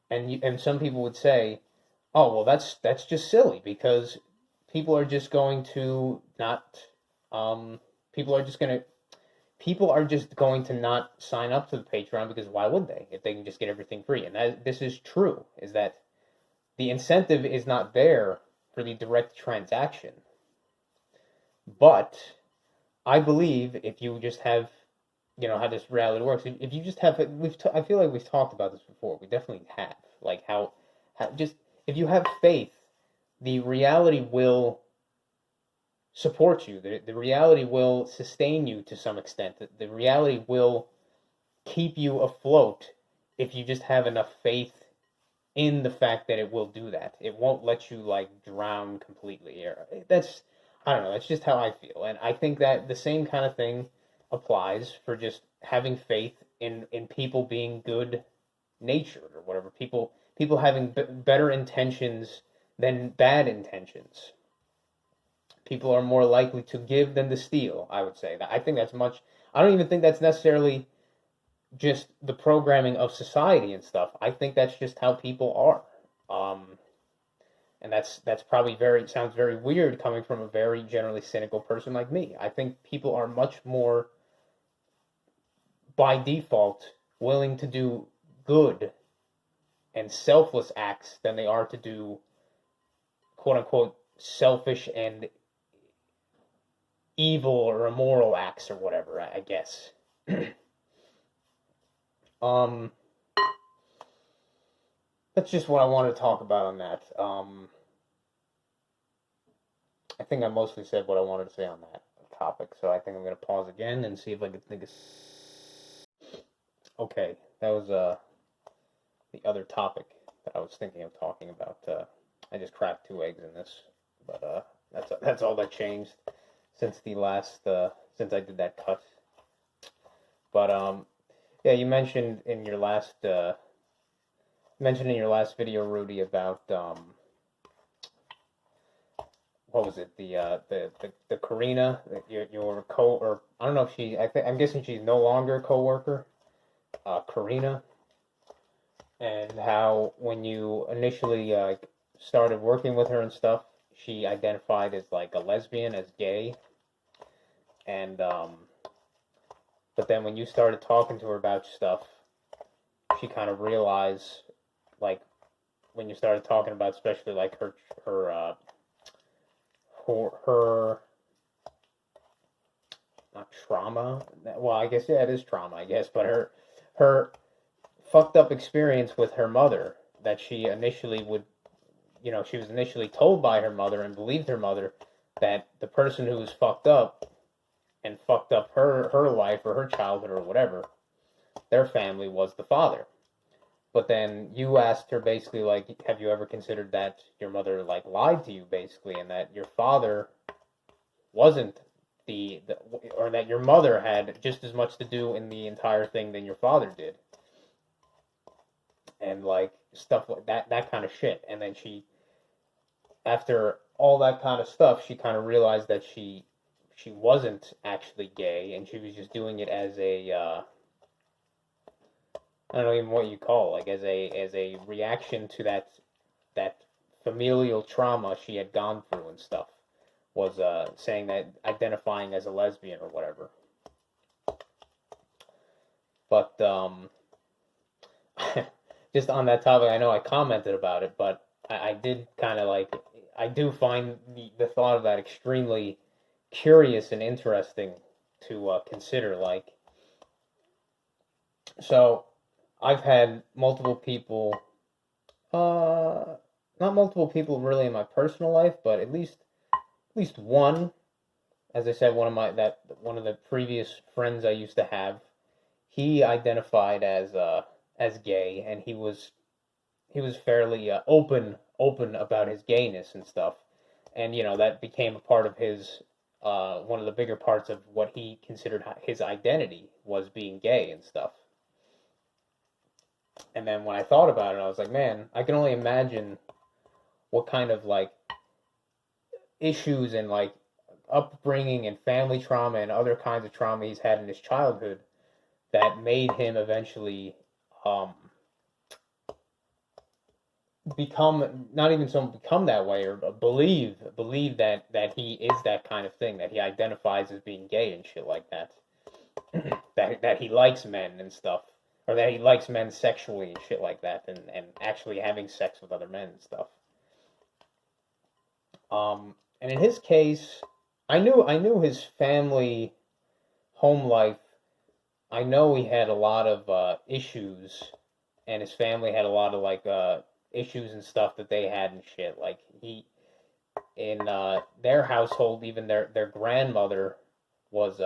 And some people would say, oh, well, that's just silly because people are just going to not people are just going to not sign up to the Patreon because why would they if they can just get everything free? And this is true, is that the incentive is not there for the direct transaction. But I believe if you just have, how this reality works, if you just have, I feel like we've talked about this before. We definitely have. Like how just if you have faith, the reality will support you. The reality will sustain you to some extent. The reality will keep you afloat if you just have enough faith in the fact that it will do that. It won't let you like drown completely. I don't know, that's just how I feel. And I think that the same kind of thing applies for just having faith in people being good natured or whatever. People having better intentions than bad intentions. People are more likely to give than to steal, I would say. I think that's much. I don't even think that's necessarily just the programming of society and stuff. I think that's just how people are. And that's probably sounds very weird coming from a very generally cynical person like me. I think people are much more by default willing to do good and selfless acts than they are to do quote unquote selfish and evil or immoral acts or whatever, I guess. um that's just what I wanted to talk about on that. I think I mostly said what I wanted to say on that topic, so I think I'm going to pause again and see if I can think of. Okay, that was the other topic that I was thinking of talking about. I just cracked 2 eggs in this, but that's all that changed since the last since I did that cut. But yeah, you mentioned in your last video, Rudy, about what was it, the Karina, your or I don't know if I'm guessing she's no longer a coworker, Karina, and how when you initially started working with her and stuff, she identified as like a lesbian, as gay, and but then when you started talking to her about stuff, she kind of realized, like, when you started talking about especially like her not trauma. Well, I guess yeah, it is trauma, I guess, but her fucked up experience with her mother that she initially she was initially told by her mother and believed her mother that the person who was fucked up and fucked up her life or her childhood or whatever, their family, was the father. But then you asked her basically, like, have you ever considered that your mother, like, lied to you, basically, and that your father wasn't or that your mother had just as much to do in the entire thing than your father did. And, like, stuff like that kind of shit. And then she, after all that kind of stuff, she kind of realized that she wasn't actually gay, and she was just doing it as a I don't know even what you call it, like as a reaction to that familial trauma she had gone through and stuff. Was saying that identifying as a lesbian or whatever. But just on that topic, I know I commented about it, but I did kind of like, I do find the thought of that extremely curious and interesting to consider. Like, so I've had multiple people, not multiple people really in my personal life, but at least one, as I said, one of the previous friends I used to have, he identified as gay, and he was fairly open about his gayness and stuff, and that became a part of his one of the bigger parts of what he considered his identity was being gay and stuff. And then when I thought about it, I was like, man, I can only imagine what kind of like issues and like upbringing and family trauma and other kinds of trauma he's had in his childhood that made him eventually become, not even so become that way, or believe that he is that kind of thing, that he identifies as being gay and shit like that. that he likes men and stuff, or that he likes men sexually and shit like that, and actually having sex with other men and stuff. And in his case, I knew his family home life. I know he had a lot of issues, and his family had a lot of like issues and stuff that they had and shit. Like in their household, even their grandmother was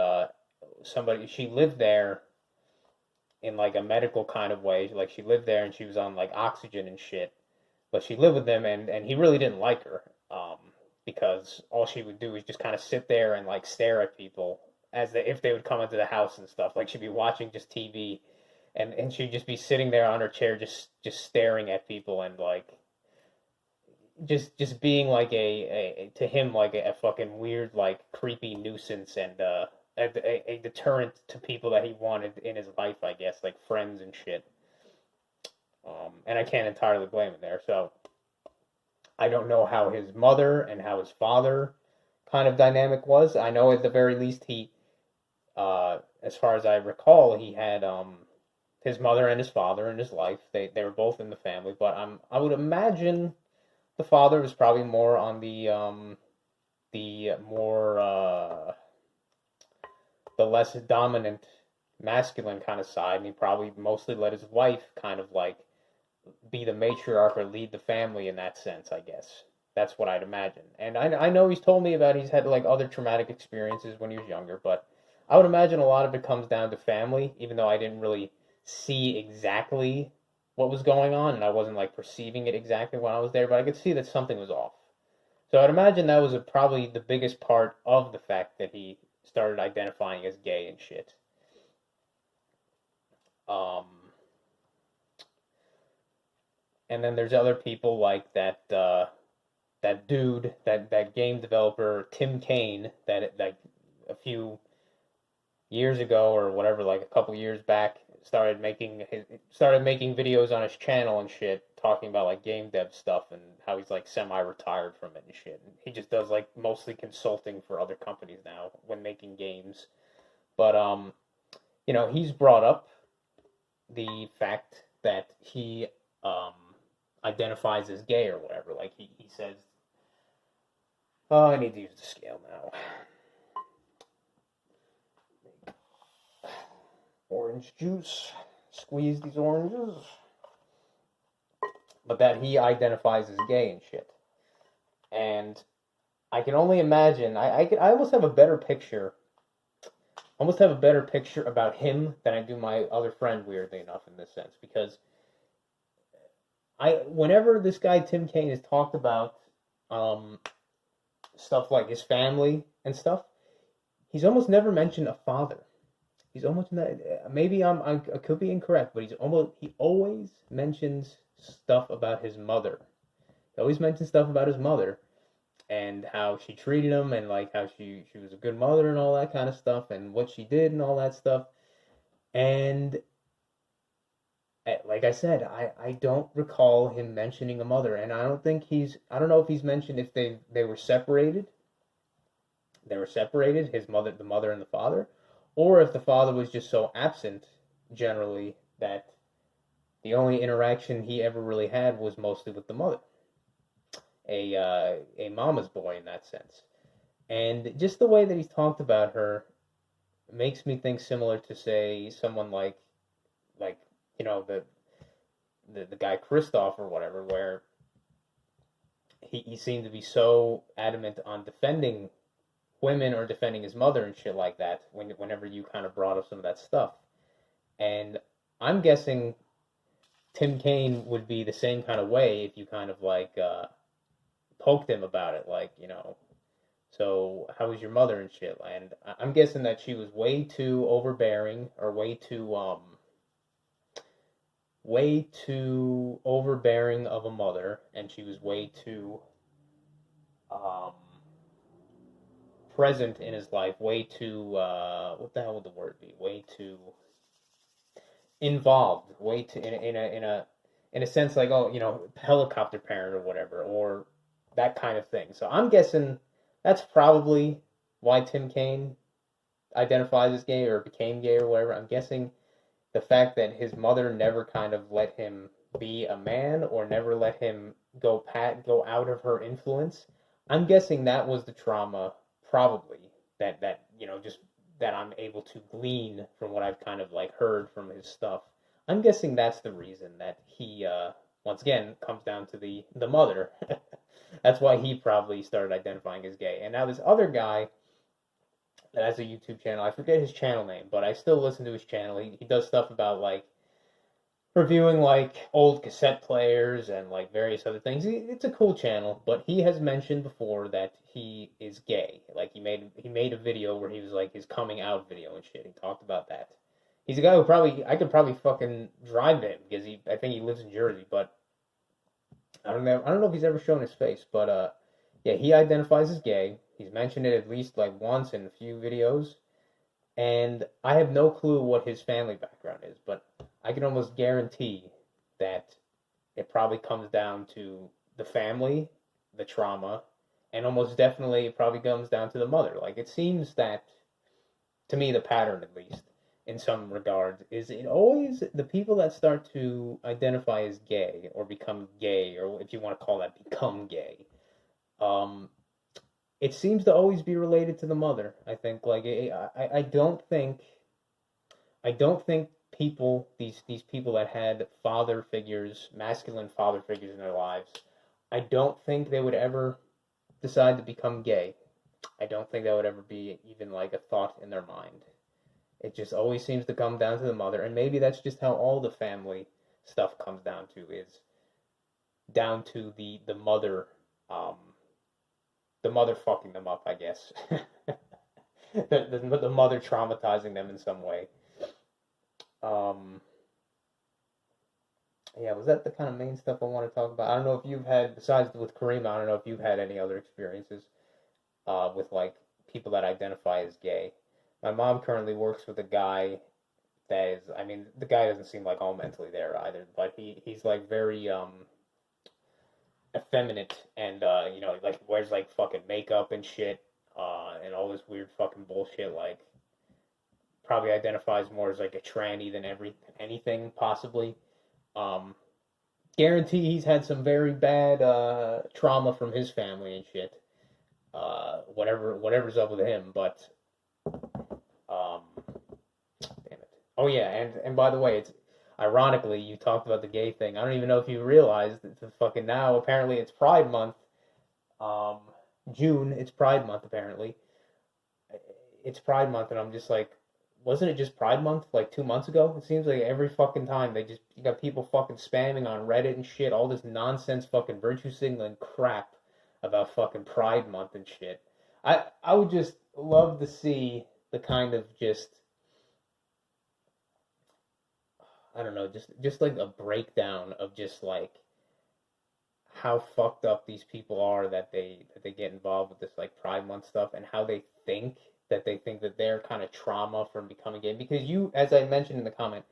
somebody. She lived there in like a medical kind of way. Like she lived there and she was on like oxygen and shit. But she lived with them, and he really didn't like her. Because all she would do is just kind of sit there and like stare at people if they would come into the house and stuff. Like she'd be watching just TV, and she'd just be sitting there on her chair just staring at people, and like just being like a to him like a fucking weird like creepy nuisance, and a deterrent to people that he wanted in his life, I guess, like friends and shit. And I can't entirely blame him there. So I don't know how his mother and how his father kind of dynamic was. I know at the very least he, as far as I recall, he had his mother and his father in his life. They were both in the family, but I would imagine the father was probably more on the more the less dominant masculine kind of side, and he probably mostly let his wife kind of like be the matriarch or lead the family in that sense, I guess. That's what I'd imagine. And I know he's told me about he's had like other traumatic experiences when he was younger, but I would imagine a lot of it comes down to family, even though I didn't really see exactly what was going on and I wasn't like perceiving it exactly when I was there, but I could see that something was off. So I'd imagine that was probably the biggest part of the fact that he started identifying as gay and shit. And then there's other people like that dude, that game developer Tim Kaine, that a few years ago or whatever, like a couple years back, started making videos on his channel and shit, talking about like game dev stuff and how he's like semi-retired from it and shit. And he just does like mostly consulting for other companies now when making games. But he's brought up the fact that he identifies as gay or whatever. Like he says, oh, I need to use the scale now. Orange juice. Squeeze these oranges. But that he identifies as gay and shit. And I can only imagine, I almost have a better picture. Almost have a better picture about him than I do my other friend, weirdly enough, in this sense. Because whenever this guy Tim Kaine has talked about stuff like his family and stuff, he's almost never mentioned a father. He's almost not, maybe I could be incorrect, but he always mentions stuff about his mother. He always mentions stuff about his mother, and how she treated him, and like how she was a good mother and all that kind of stuff, and what she did and all that stuff. And like I said, I don't recall him mentioning a mother, and I don't know if he's mentioned if they were separated. They were separated, his mother, the mother and the father, or if the father was just so absent generally that the only interaction he ever really had was mostly with the mother, a mama's boy in that sense. And just the way that he's talked about her makes me think similar to, say, someone like you know the guy Kristoff or whatever, where he seemed to be so adamant on defending women or defending his mother and shit like that whenever you kind of brought up some of that stuff. And I'm guessing Tim Kaine would be the same kind of way if you kind of like poked him about it, like, so how was your mother and shit? And I'm guessing that she was way too overbearing, or way too overbearing of a mother, and she was way too um, present in his life, way too what the hell would the word be? Way too involved, way too in a sense, like, oh, helicopter parent or whatever, or that kind of thing. So I'm guessing that's probably why Tim Kaine identifies as gay or became gay or whatever. I'm guessing the fact that his mother never kind of let him be a man, or never let him go out of her influence. I'm guessing that was the trauma, probably, just that I'm able to glean from what I've kind of like heard from his stuff. I'm guessing that's the reason that he once again comes down to the mother. That's why he probably started identifying as gay. And now this other guy that has a YouTube channel, I forget his channel name, but I still listen to his channel. He does stuff about like reviewing like old cassette players and like various other things. It's a cool channel, but he has mentioned before that he is gay. Like he made a video where he was like his coming out video and shit. He talked about that. He's a guy who I could probably fucking drive to him, because I think he lives in Jersey, but I don't know if he's ever shown his face, but yeah, he identifies as gay. He's mentioned it at least like once in a few videos, and I have no clue what his family background is, but I can almost guarantee that it probably comes down to the family, the trauma, and almost definitely it probably comes down to the mother. Like, it seems that, to me, the pattern, at least, in some regards, is it always the people that start to identify as gay or become gay, or if you want to call that become gay, it seems to always be related to the mother. I think, like, I don't think these people that had father figures, masculine father figures in their lives, I don't think they would ever decide to become gay. I don't think that would ever be even like a thought in their mind. It just always seems to come down to the mother, and maybe that's just how all the family stuff comes down to, is down to um, the mother fucking them up, I guess. The mother traumatizing them in some way. Um, yeah, was that the kind of main stuff I want to talk about? I don't know if you've had, besides with Karima, I don't know if you've had any other experiences with like people that identify as gay. My mom currently works with a guy that is, I mean, the guy doesn't seem like all mentally there either, but he's like very effeminate, and like wears like fucking makeup and shit, and all this weird fucking bullshit, like probably identifies more as like a tranny than anything possibly. Um, Guarantee he's had some very bad trauma from his family and shit. Whatever's up with him, but um, damn it. Oh yeah, and by the way, it's ironically you talked about the gay thing. I don't even know if you realized that the fucking now apparently it's Pride Month. Um, June, it's Pride Month apparently. It's Pride Month, and I'm just like, wasn't it just Pride Month like 2 months ago? It seems like every fucking time you got people fucking spamming on Reddit and shit, all this nonsense fucking virtue signaling crap about fucking Pride Month and shit. I would just love to see the kind of just, I don't know, just like a breakdown of just like how fucked up these people are that they get involved with this like Pride Month stuff, and how they think that they're kind of trauma from becoming gay. Because you, as I mentioned in the comment,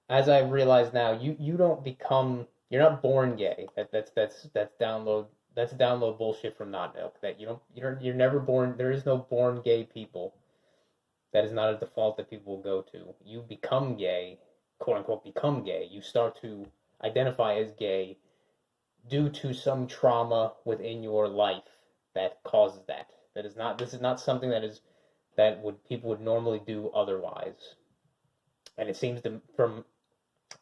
as I realize now, you don't become, you're not born gay. That's download bullshit from Not Milk. That you're never born. There is no born gay people. That is not a default that people will go to. You become gay, quote unquote, become gay. You start to identify as gay due to some trauma within your life that causes that. That is not. This is not something that people would normally do otherwise. And it seems to, from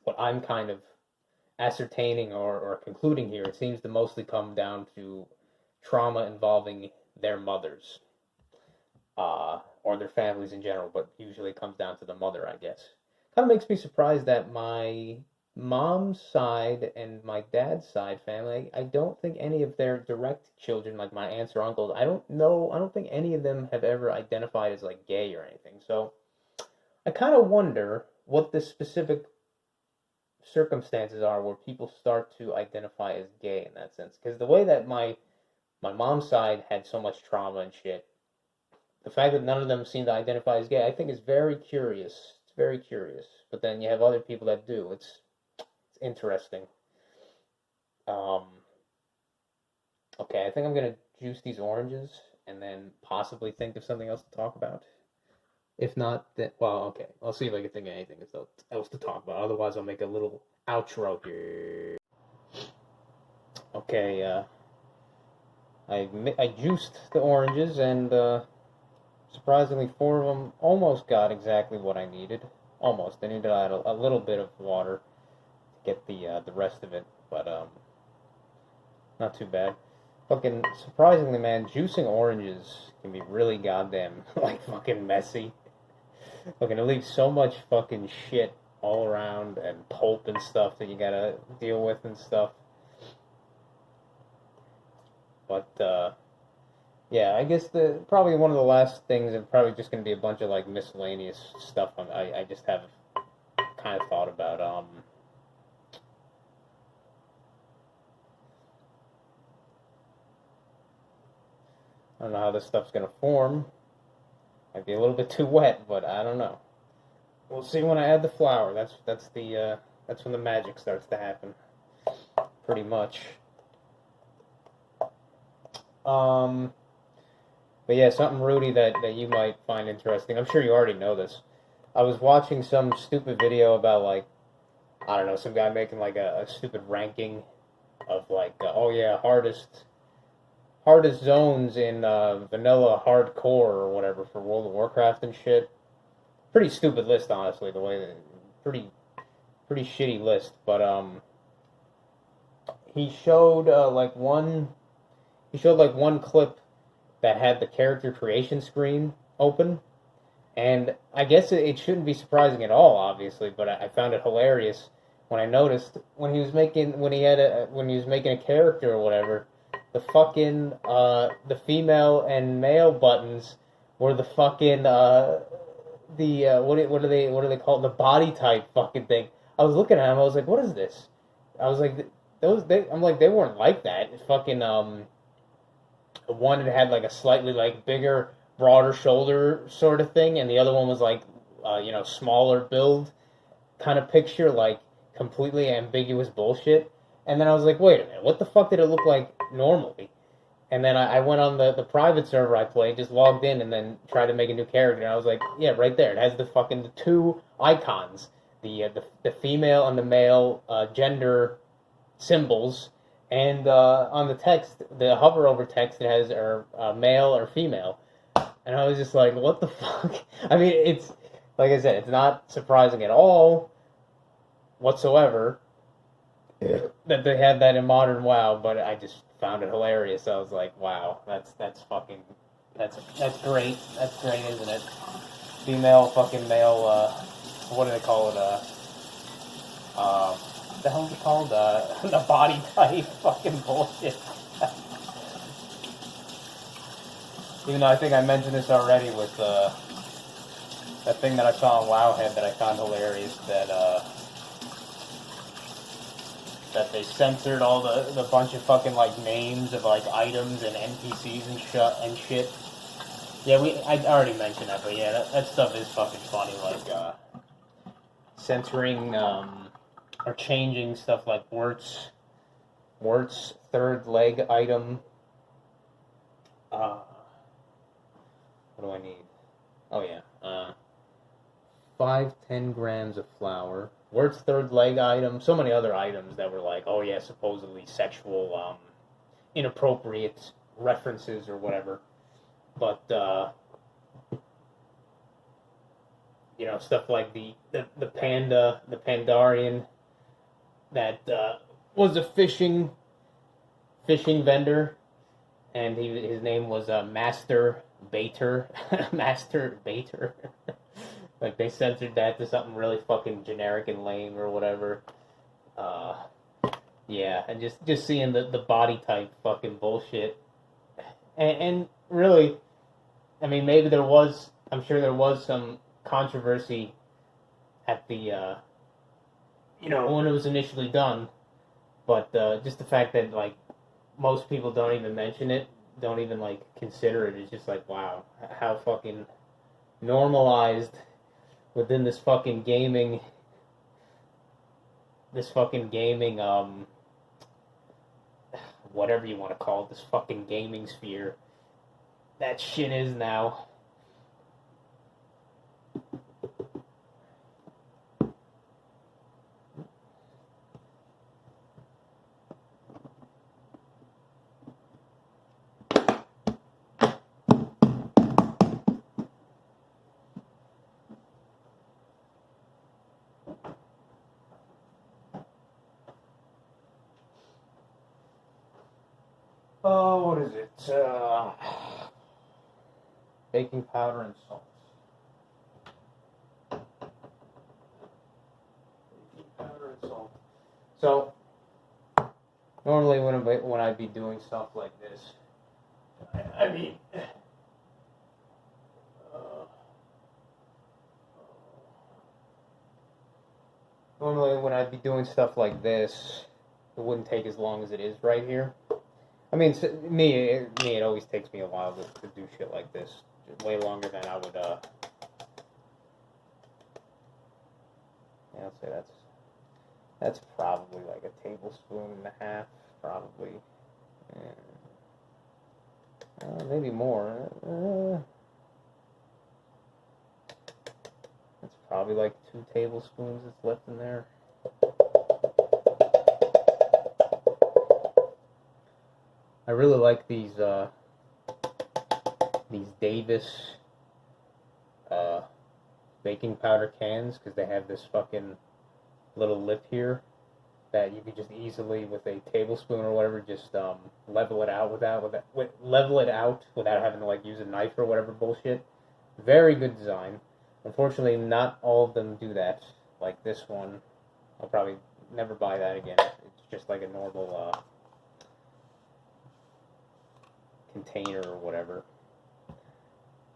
what I'm kind of ascertaining or concluding here, it seems to mostly come down to trauma involving their mothers, or their families in general, but usually it comes down to the mother, I guess. Kind of makes me surprised that my mom's side and my dad's side family, I don't think any of their direct children, like my aunts or uncles, I don't think any of them have ever identified as like gay or anything. So I kind of wonder what the specific circumstances are where people start to identify as gay in that sense. Because the way that my mom's side had so much trauma and shit, the fact that none of them seem to identify as gay, I think is very curious. It's very curious. But then you have other people that do. It's interesting. Okay, I think I'm gonna juice these oranges and then possibly think of something else to talk about. If not, then, well, okay. I'll see if I can think of anything else to talk about. Otherwise, I'll make a little outro here. Okay, I juiced the oranges, and surprisingly, 4 of them almost got exactly what I needed. Almost. I needed to add a little bit of water to get the rest of it, but not too bad. Fucking surprisingly, man, juicing oranges can be really goddamn like fucking messy. Fucking, it leaves so much fucking shit all around and pulp and stuff that you gotta deal with and stuff. But yeah, I guess probably one of the last things is probably just gonna be a bunch of like miscellaneous stuff I just have kind of thought about. I don't know how this stuff's gonna form. Might be a little bit too wet, but I don't know. We'll see when I add the flour. That's when the magic starts to happen. Pretty much. But yeah, something, Rudy, that you might find interesting. I'm sure you already know this. I was watching some stupid video about, like, I don't know, some guy making like a stupid ranking of like, oh yeah, hardest zones in vanilla hardcore or whatever for World of Warcraft and shit. Pretty stupid list, honestly. The way that pretty shitty list. But he showed like one clip that had the character creation screen open, and I guess it shouldn't be surprising at all, obviously. But I found it hilarious when I noticed when he was making a character or whatever. The fucking the female and male buttons were the fucking what do they call it? The body type fucking thing. I was looking at them. I was like, what is this? I was like, they weren't like that. It's fucking one that had like a slightly like bigger, broader shoulder sort of thing, and the other one was like smaller build kind of picture, like completely ambiguous bullshit. And then I was like, wait a minute, what the fuck did it look like normally? And then I went on the private server I played, just logged in, and then tried to make a new character. And I was like, yeah, right there. It has the two icons, the female and the male gender symbols. And on the text, the hover over text, it has male or female. And I was just like, what the fuck? I mean, it's, like I said, it's not surprising at all whatsoever. Yeah. That they had that in modern WoW, but I just found it hilarious. I was like, "Wow, that's great. That's great, isn't it? Female, fucking male. What do they call it? The hell is it called? The body type. Fucking bullshit." Even though I think I mentioned this already with that thing that I saw on Wowhead that I found hilarious. That that they censored all the bunch of fucking like names of like items and NPCs and shit. Yeah, I already mentioned that, but yeah, that stuff is fucking funny. Like censoring or changing stuff like Wirt's third leg item. What do I need? Oh yeah, 10 grams of flour. Wirt's third leg item. So many other items that were like, oh yeah, supposedly sexual, inappropriate references or whatever. But you know, stuff like the panda, the Pandarian, that was a fishing vendor, and his name was Master Baiter. Master Baiter. Like, they censored that to something really fucking generic and lame or whatever. Yeah, and just seeing the body type fucking bullshit. And really, I mean, maybe I'm sure there was some controversy at the, when it was initially done. But just the fact that, like, most people don't even mention it, don't even, like, consider it, is just like, wow, how fucking normalized within this fucking gaming, whatever you want to call it, this fucking gaming sphere, that shit is now. Oh, what is it? Baking powder and salt. Baking powder and salt. So, normally when I'd be doing stuff like this, I mean, normally when I'd be doing stuff like this, it wouldn't take as long as it is right here. I mean, it always takes me a while to do shit like this. Way longer than I would, yeah, I'll say that's probably like a tablespoon and a half, probably. Maybe more. That's probably like 2 tablespoons that's left in there. I really like these Davis baking powder cans, because they have this fucking little lip here that you could just easily, with a tablespoon or whatever, just level it out without having to like use a knife or whatever bullshit. Very good design. Unfortunately, not all of them do that. Like this one, I'll probably never buy that again. It's just like a normal container or whatever.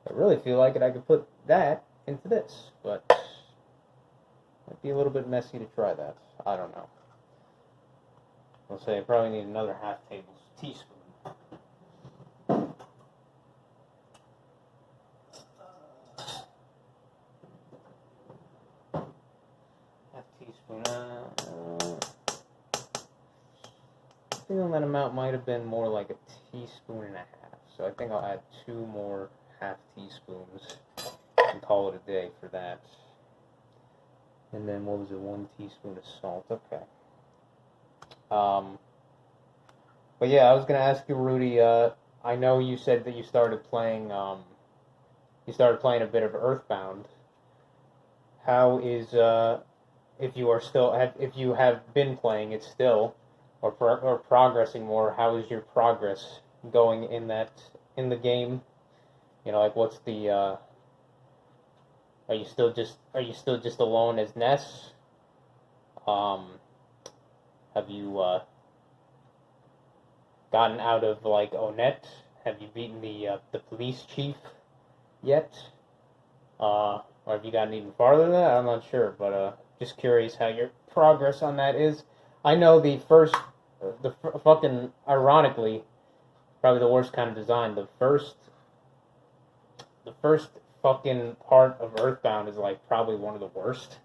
I really feel like I could put that into this, but it might be a little bit messy to try that. I don't know. I'll say I probably need another half teaspoon. Half teaspoon. Feeling that amount might have been more like a teaspoon and a half. So I think I'll add 2 more half teaspoons and call it a day for that. And then what was it? 1 teaspoon of salt. Okay. But yeah, I was gonna ask you, Rudy. I know you said that you started playing a bit of Earthbound. How is if you have been playing it still, or progressing more? How is your progress going in the game? You know, like, what's the are you still just alone as Ness? Have you gotten out of, like, Onett? Have you beaten the police chief yet? Or have you gotten even farther than that? I'm not sure, but just curious how your progress on that is. I know fucking, ironically, probably the worst kind of design. The first fucking part of Earthbound is like probably one of the worst,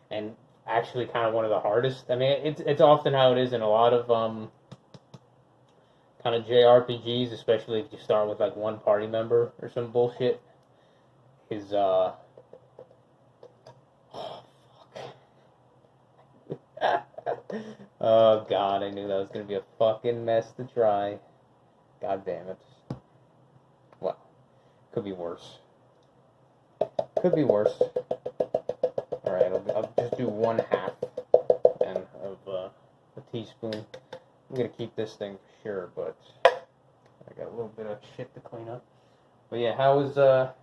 and actually kind of one of the hardest. I mean, it's often how it is in a lot of kind of JRPGs, especially if you start with like one party member or some bullshit. Is oh, oh god, I knew that was gonna be a fucking mess to try. God damn it. Well, could be worse. Could be worse. Alright, I'll just do 1/2 then of a teaspoon. I'm gonna keep this thing for sure, but I got a little bit of shit to clean up. But yeah, how's that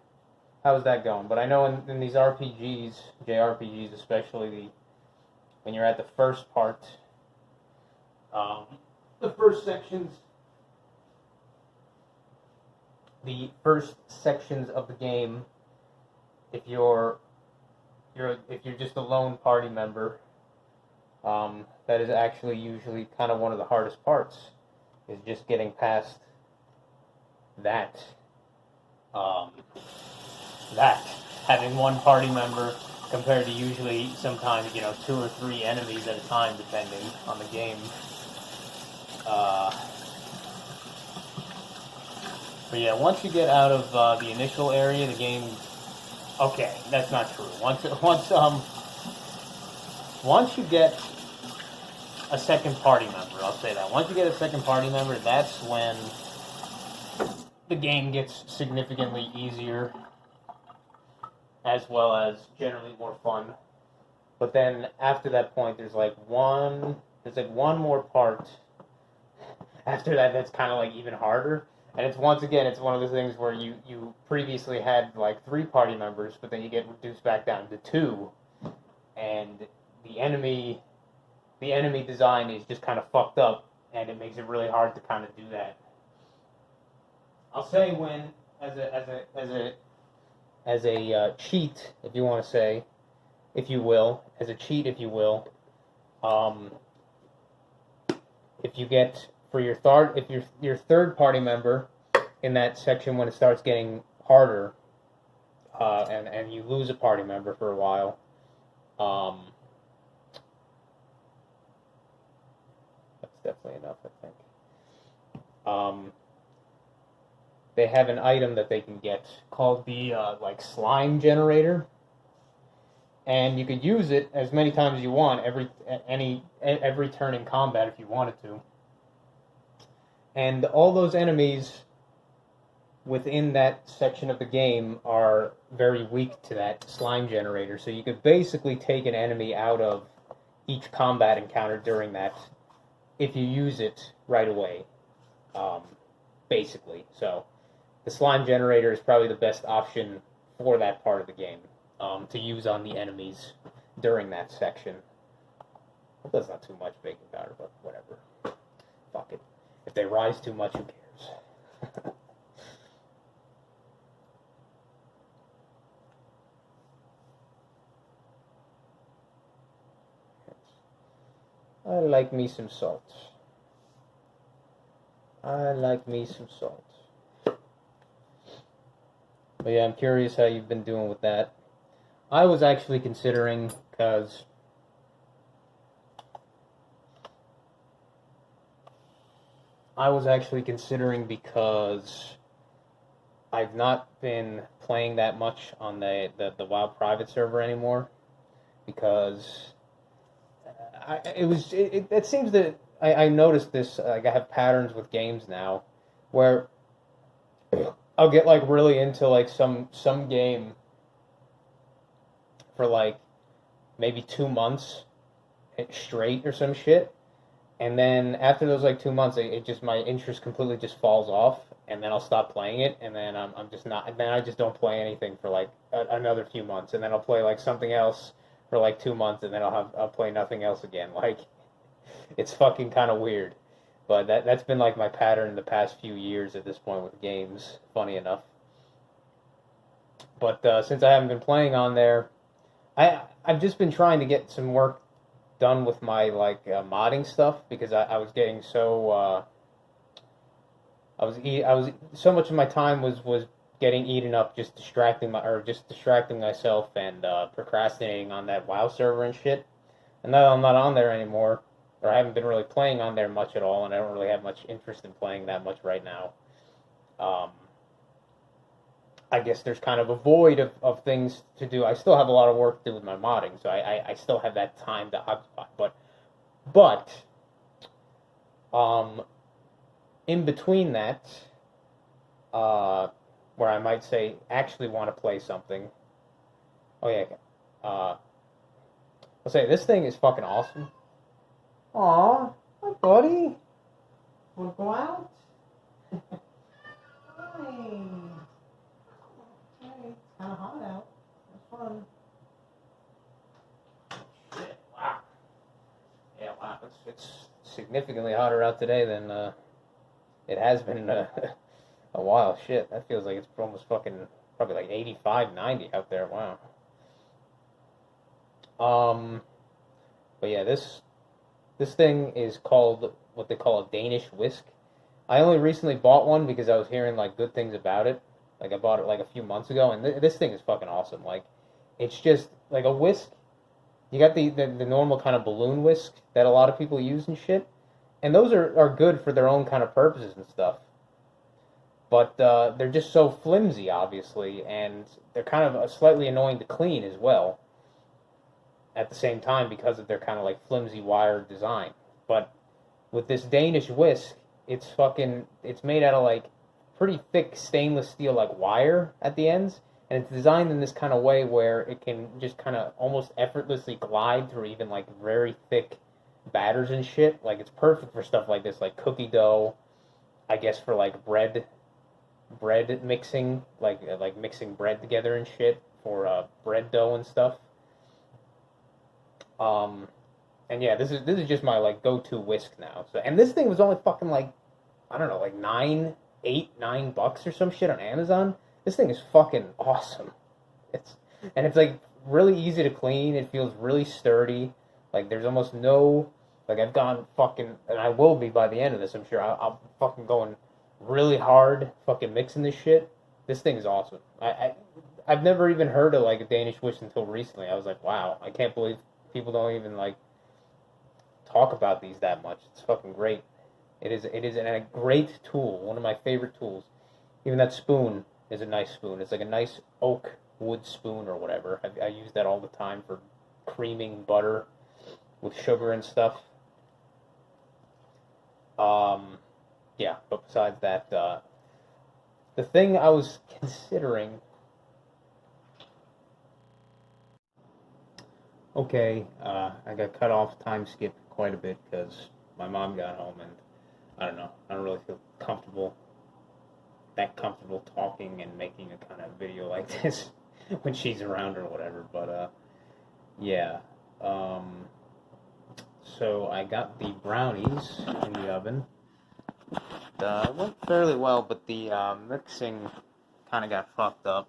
going? But I know in these RPGs, JRPGs especially, when you're at the first part, the first sections of the game, if you're just a lone party member, that is actually usually kind of one of the hardest parts, is just getting past that. Having one party member compared to usually sometimes 2 or 3 enemies at a time, depending on the game. But yeah, once you get out of the initial area, the game. Okay, that's not true. Once you get a second party member, I'll say that. Once you get a second party member, that's when the game gets significantly easier, as well as generally more fun. But then after that point, there's one more part after that that's kind of like even harder. And it's one of those things where you previously had like 3 party members, but then you get reduced back down to 2, and the enemy design is just kind of fucked up, and it makes it really hard to kind of do that. I'll say when as a cheat, if you want to say, if you will, if you get for your third party member in that section, when it starts getting harder, and you lose a party member for a while, that's definitely enough, I think. They have an item that they can get called the slime generator, and you could use it as many times as you want every turn in combat if you wanted to. And all those enemies within that section of the game are very weak to that slime generator, so you could basically take an enemy out of each combat encounter during that if you use it right away, basically. So the slime generator is probably the best option for that part of the game, to use on the enemies during that section. Well, that's not too much baking powder, but whatever. Fuck it. If they rise too much, who cares? I like me some salt. But yeah, I'm curious how you've been doing with that. I was actually considering, because I've not been playing that much on the WoW private server anymore, because it seems that I noticed this, like I have patterns with games now, where I'll get like really into like some game for like maybe 2 months straight or some shit, and then after those like 2 months, my interest completely just falls off, and then I'll stop playing it, and then I'm just not, and then I just don't play anything for like another few months, and then I'll play like something else for like 2 months, and then I'll play nothing else again. Like, it's fucking kind of weird. But that's been like my pattern the past few years at this point with games, funny enough. But since I haven't been playing on there, I've just been trying to get some work done with my like modding stuff because I was getting so I was so much of my time was getting eaten up just distracting myself and procrastinating on that WoW server and shit. And now I'm not on there anymore, or I haven't been really playing on there much at all, and I don't really have much interest in playing that much right now. Um, I guess there's kind of a void of things to do. I still have a lot of work to do with my modding, so I still have that time to occupy. But um, in between that, where I might say actually want to play something. Oh yeah, uh, I'll say this thing is fucking awesome. Aw, hi buddy. Wanna go out? Hi. Hey, it's kind of hot out. It's fun. Shit, wow. Yeah, wow. It's significantly hotter out today than it has been a while. Shit, that feels like it's almost fucking probably like 85, 90 out there. Wow. But yeah, this thing is called what they call a Danish whisk. I only recently bought one because I was hearing like good things about it. Like I bought it like a few months ago, and this thing is fucking awesome. Like it's just like a whisk. You got the normal kind of balloon whisk that a lot of people use and shit, and those are good for their own kind of purposes and stuff. But they're just so flimsy, obviously, and they're kind of slightly annoying to clean as well. At the same time, because of their kind of like flimsy wire design. But with this Danish whisk, it's made out of like pretty thick stainless steel like wire at the ends, and it's designed in this kind of way where it can just kind of almost effortlessly glide through even like very thick batters and shit. Like it's perfect for stuff like this, like cookie dough. I guess for like bread mixing, like mixing bread together and shit for bread dough and stuff. Um, and yeah, this is just my like go-to whisk now. So, and this thing was only fucking like I don't know, like $9 or some shit on Amazon. This thing is fucking awesome. It's it's like really easy to clean. It feels really sturdy. Like there's almost no like I've gone fucking and I will be by the end of this. I'm sure I'll fucking going really hard fucking mixing this shit. This thing is awesome. I've never even heard of like a Danish whisk until recently. I was like, wow, I can't believe people don't even like talk about these that much. It's fucking great. It is a great tool, one of my favorite tools. Even that spoon is a nice spoon. It's like a nice oak wood spoon or whatever. I use that all the time for creaming butter with sugar and stuff. Um, yeah, but besides that, the thing I was considering. Okay, I got cut off time skip quite a bit because my mom got home and I don't know. I don't really feel comfortable talking and making a kind of video like this when she's around or whatever. But yeah. Um, so I got the brownies in the oven. It went fairly well, but the mixing kind of got fucked up.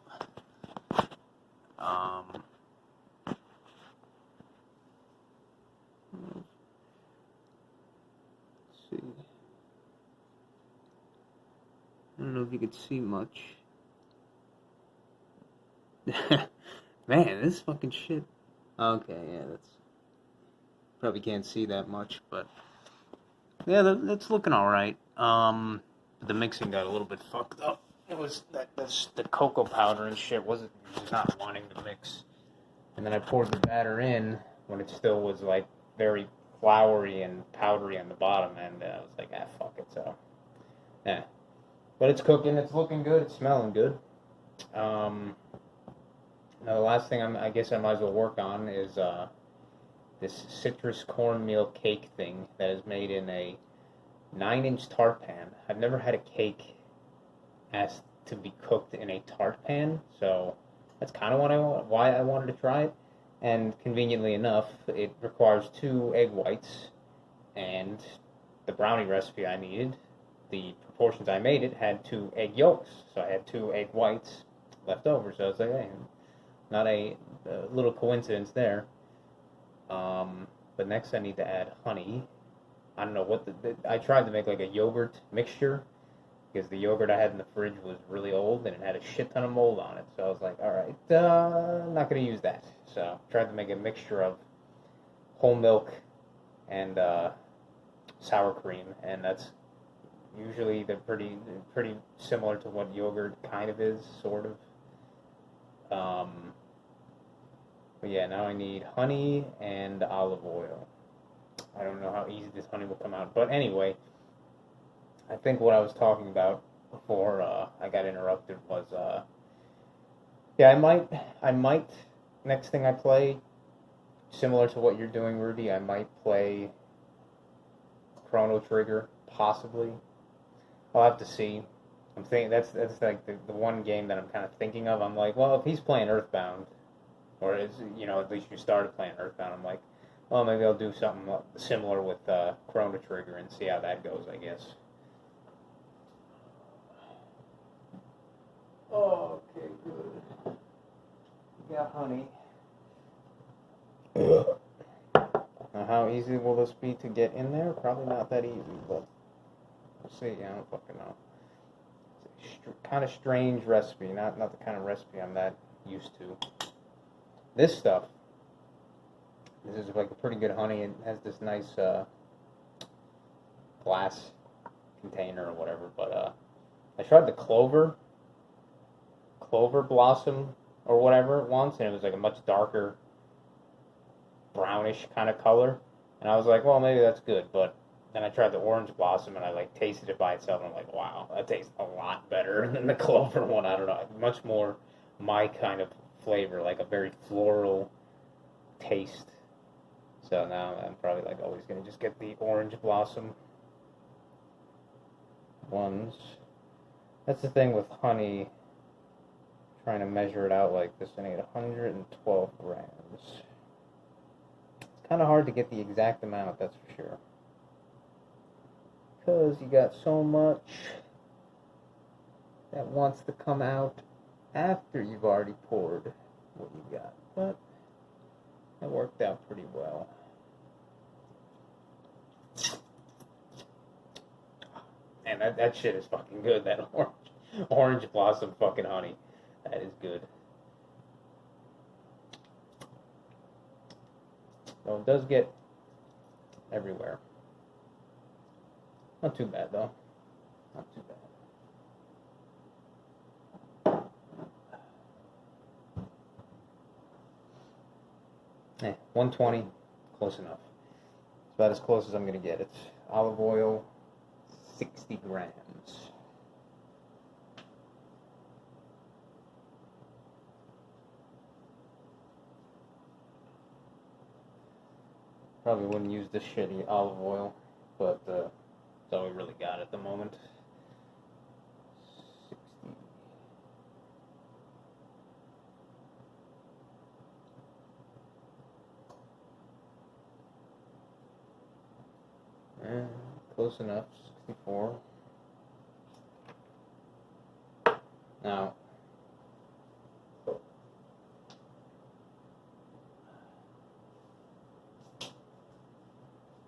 Um, let's see. I don't know if you could see much. Man, this fucking shit. Okay, yeah, that's probably can't see that much, but yeah, that's looking all right. The mixing got a little bit fucked up. It was that's the cocoa powder and shit wasn't just not wanting to mix, and then I poured the batter in when it still was like very floury and powdery on the bottom, and I was like, ah, fuck it. So, yeah, but it's cooking. It's looking good. It's smelling good. Um, Now the last thing I guess I might as well work on is this citrus cornmeal cake thing that is made in a 9-inch tart pan. I've never had a cake asked to be cooked in a tart pan, so that's kind of why I wanted to try it. And conveniently enough, it requires 2 egg whites, and the brownie recipe I needed, the proportions I made it had 2 egg yolks, so I had 2 egg whites left over. So I was like, hey, not a little coincidence there. But next I need to add honey. I don't know what I tried to make like a yogurt mixture because the yogurt I had in the fridge was really old and it had a shit ton of mold on it. So I was like, all right, I'm not going to use that. So I tried to make a mixture of whole milk and sour cream, and that's usually they're pretty similar to what yogurt kind of is, sort of. But yeah, now I need honey and olive oil. I don't know how easy this honey will come out, but anyway, I think what I was talking about before I got interrupted was yeah, I might next thing I play, similar to what you're doing, Rudy, I might play Chrono Trigger, possibly. I'll have to see. I'm thinking that's like the one game that I'm kind of thinking of. I'm like, well, if he's playing Earthbound, or is at least you started playing Earthbound, I'm like, well, maybe I'll do something similar with Chrono Trigger and see how that goes, I guess. Okay, good. Got honey. Now, how easy will this be to get in there? Probably not that easy, but we'll see. I don't fucking know. It's a kind of strange recipe, not the kind of recipe I'm that used to. This stuff, this is like a pretty good honey. It has this nice glass container or whatever, but I tried the clover blossom or whatever once, and it was like a much darker brownish kind of color, and I was like, well, maybe that's good, but then I tried the orange blossom and I like tasted it by itself and I'm like, wow, that tastes a lot better than the clover one. I don't know, much more my kind of flavor, like a very floral taste. So now I'm probably like always gonna just get the orange blossom ones. That's the thing with honey, trying to measure it out like this. I need 112 grams. Kind of hard to get the exact amount, that's for sure, because you got so much that wants to come out after you've already poured what you got, but it worked out pretty well. Man, that shit is fucking good, that orange blossom fucking honey. That is good. So it does get everywhere. Not too bad, though. Not too bad. 120, close enough. It's about as close as I'm going to get. It's olive oil, 60 grams. Probably wouldn't use this shitty olive oil, but it's all we really got at the moment. 60. Close enough, 64. Now,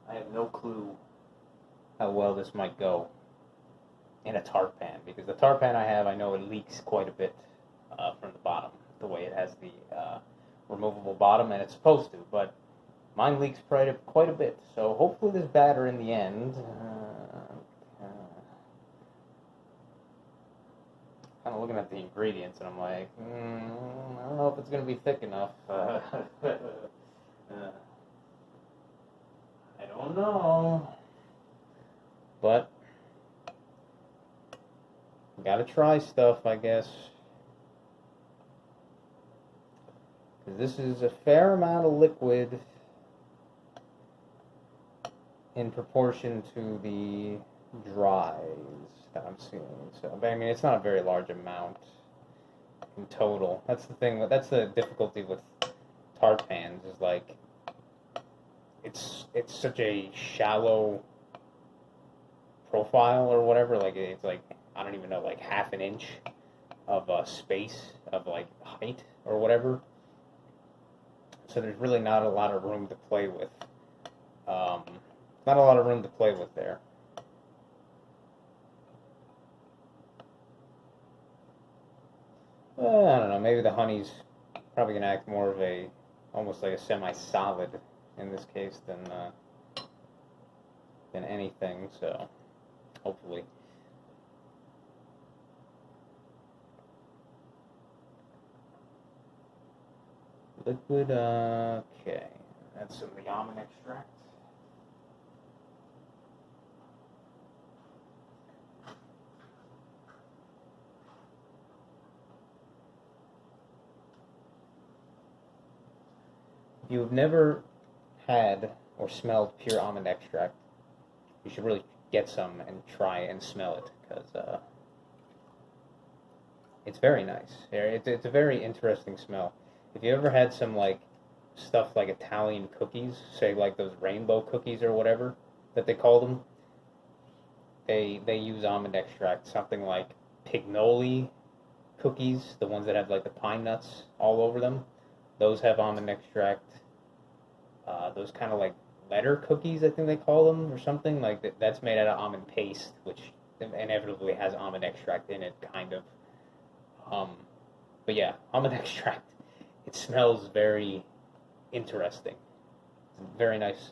I have no clue how well this might go in a tart pan, because the tart pan I have, I know it leaks quite a bit from the bottom, the way it has the removable bottom, and it's supposed to, but mine leaks quite a bit, so hopefully this batter in the end, kind of looking at the ingredients, and I'm like, I don't know if it's going to be thick enough. I don't know, but gotta try stuff, I guess, because this is a fair amount of liquid in proportion to the dries that I'm seeing. So, but I mean, it's not a very large amount in total. That's the thing. That's the difficulty with tart pans, is like it's such a shallow profile or whatever. Like it's like, I don't even know, like half an inch of space of like height or whatever. So there's really not a lot of room to play with Not a lot of room to play with there. I don't know, maybe the honey's probably going to act more of almost like a semi-solid in this case than anything, so hopefully. Liquid, okay. That's some of the almond extract. If you've never had or smelled pure almond extract, you should really get some and try and smell it, because it's very nice. It's a very interesting smell. If you ever had some like stuff like Italian cookies, say like those rainbow cookies or whatever that they call them, they use almond extract. Something like Pignoli cookies, the ones that have like the pine nuts all over them, those have almond extract. Those kind of like letter cookies, I think they call them, or something like that. That's made out of almond paste, which inevitably has almond extract in it, kind of. But yeah, almond extract. It smells very interesting. It's a very nice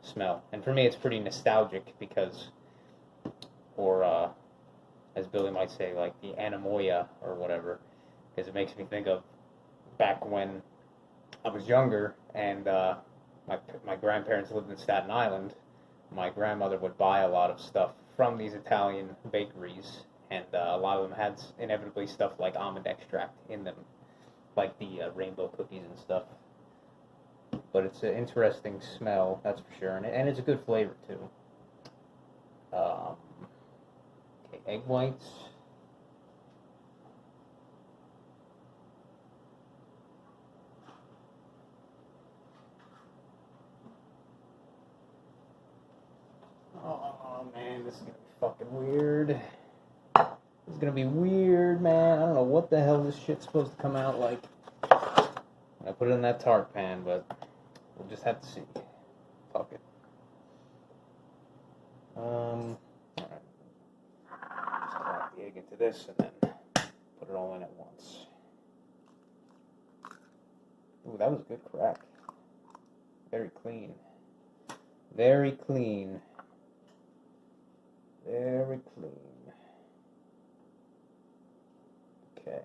smell, and for me, it's pretty nostalgic because, or as Billy might say, like the anemoia or whatever, because it makes me think of back when I was younger and my grandparents lived in Staten Island. My grandmother would buy a lot of stuff from these Italian bakeries, and a lot of them had inevitably stuff like almond extract in them, like the rainbow cookies and stuff. But it's an interesting smell, that's for sure, and it's a good flavor too. Okay, egg whites. Oh man, this is gonna be fucking weird. This is gonna be weird, man. I don't know what the hell this shit's supposed to come out like when I put it in that tart pan, but we'll just have to see. Fuck it. Alright. Just crack the egg into this and then put it all in at once. Ooh, that was a good crack. Very clean. Very clean. Very clean. Okay.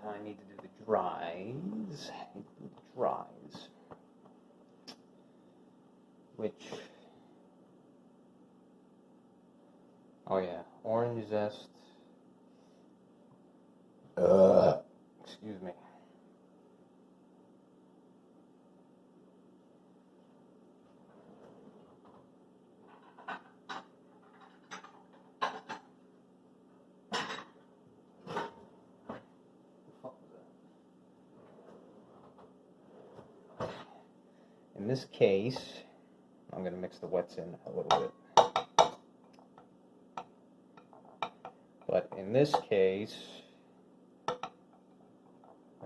I need to do the dries. Which, oh yeah, orange zest. Excuse me. In this case, I'm going to mix the wets in a little bit. But in this case, I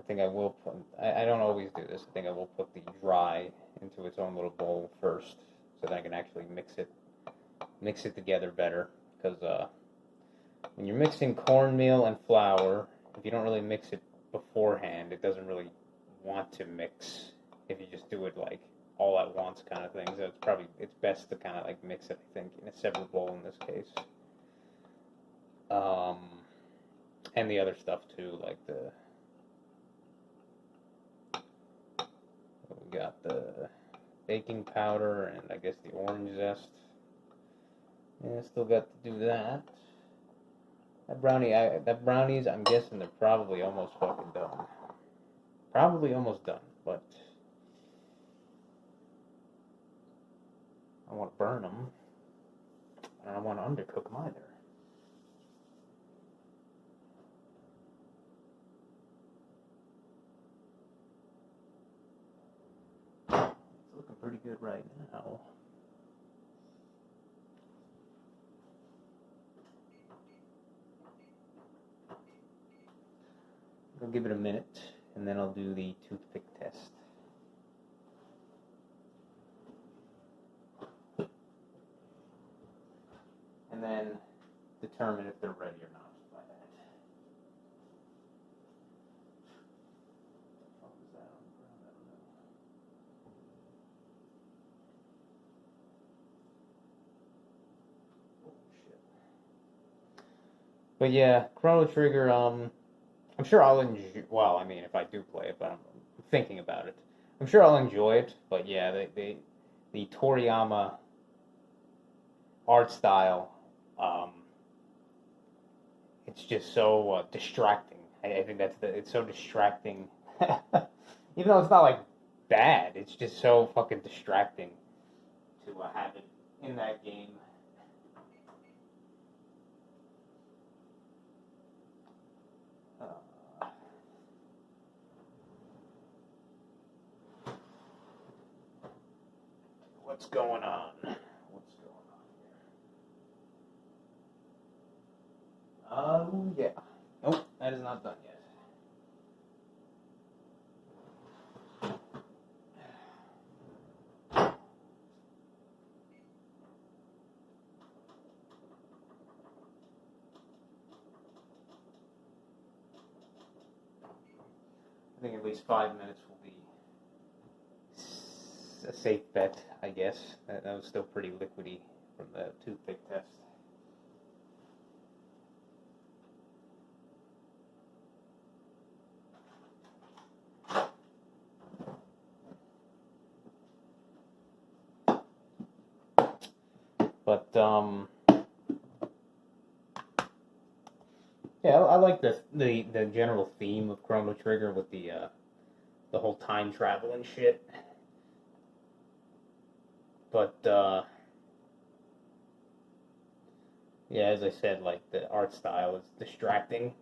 think I will put, I don't always do this, I think I will put the dry into its own little bowl first, so that I can actually mix it together better, because when you're mixing cornmeal and flour, if you don't really mix it beforehand, it doesn't really want to mix if you just do it like all at once kind of thing. So it's best to kind of like mix it, I think, in a separate bowl in this case. And the other stuff too, like we got the baking powder and I guess the orange zest. Yeah, still got to do that. That brownies, I'm guessing they're probably almost fucking done. Probably almost done, but I don't want to burn them, and I don't want to undercook them either. it right now. I'll give it a minute, and then I'll do the toothpick test. And then determine if they're ready or not by that. What was that on the ground? I don't know. Oh, shit. But yeah, Chrono Trigger, I'm sure I'll enjoy, well, I mean, if I do play it, but I'm thinking about it. I'm sure I'll enjoy it, but yeah, the Toriyama art style, it's just so distracting. I think it's so distracting. Even though it's not like bad, it's just so fucking distracting to have it in that game. What's going on? What's going on here? Oh, yeah. Nope, that is not done yet. I think at least 5 minutes will be a safe bet, I guess. That was still pretty liquidy from the toothpick test. But yeah, I like the general theme of Chrono Trigger with the whole time travel and shit. But yeah, as I said, like the art style is distracting.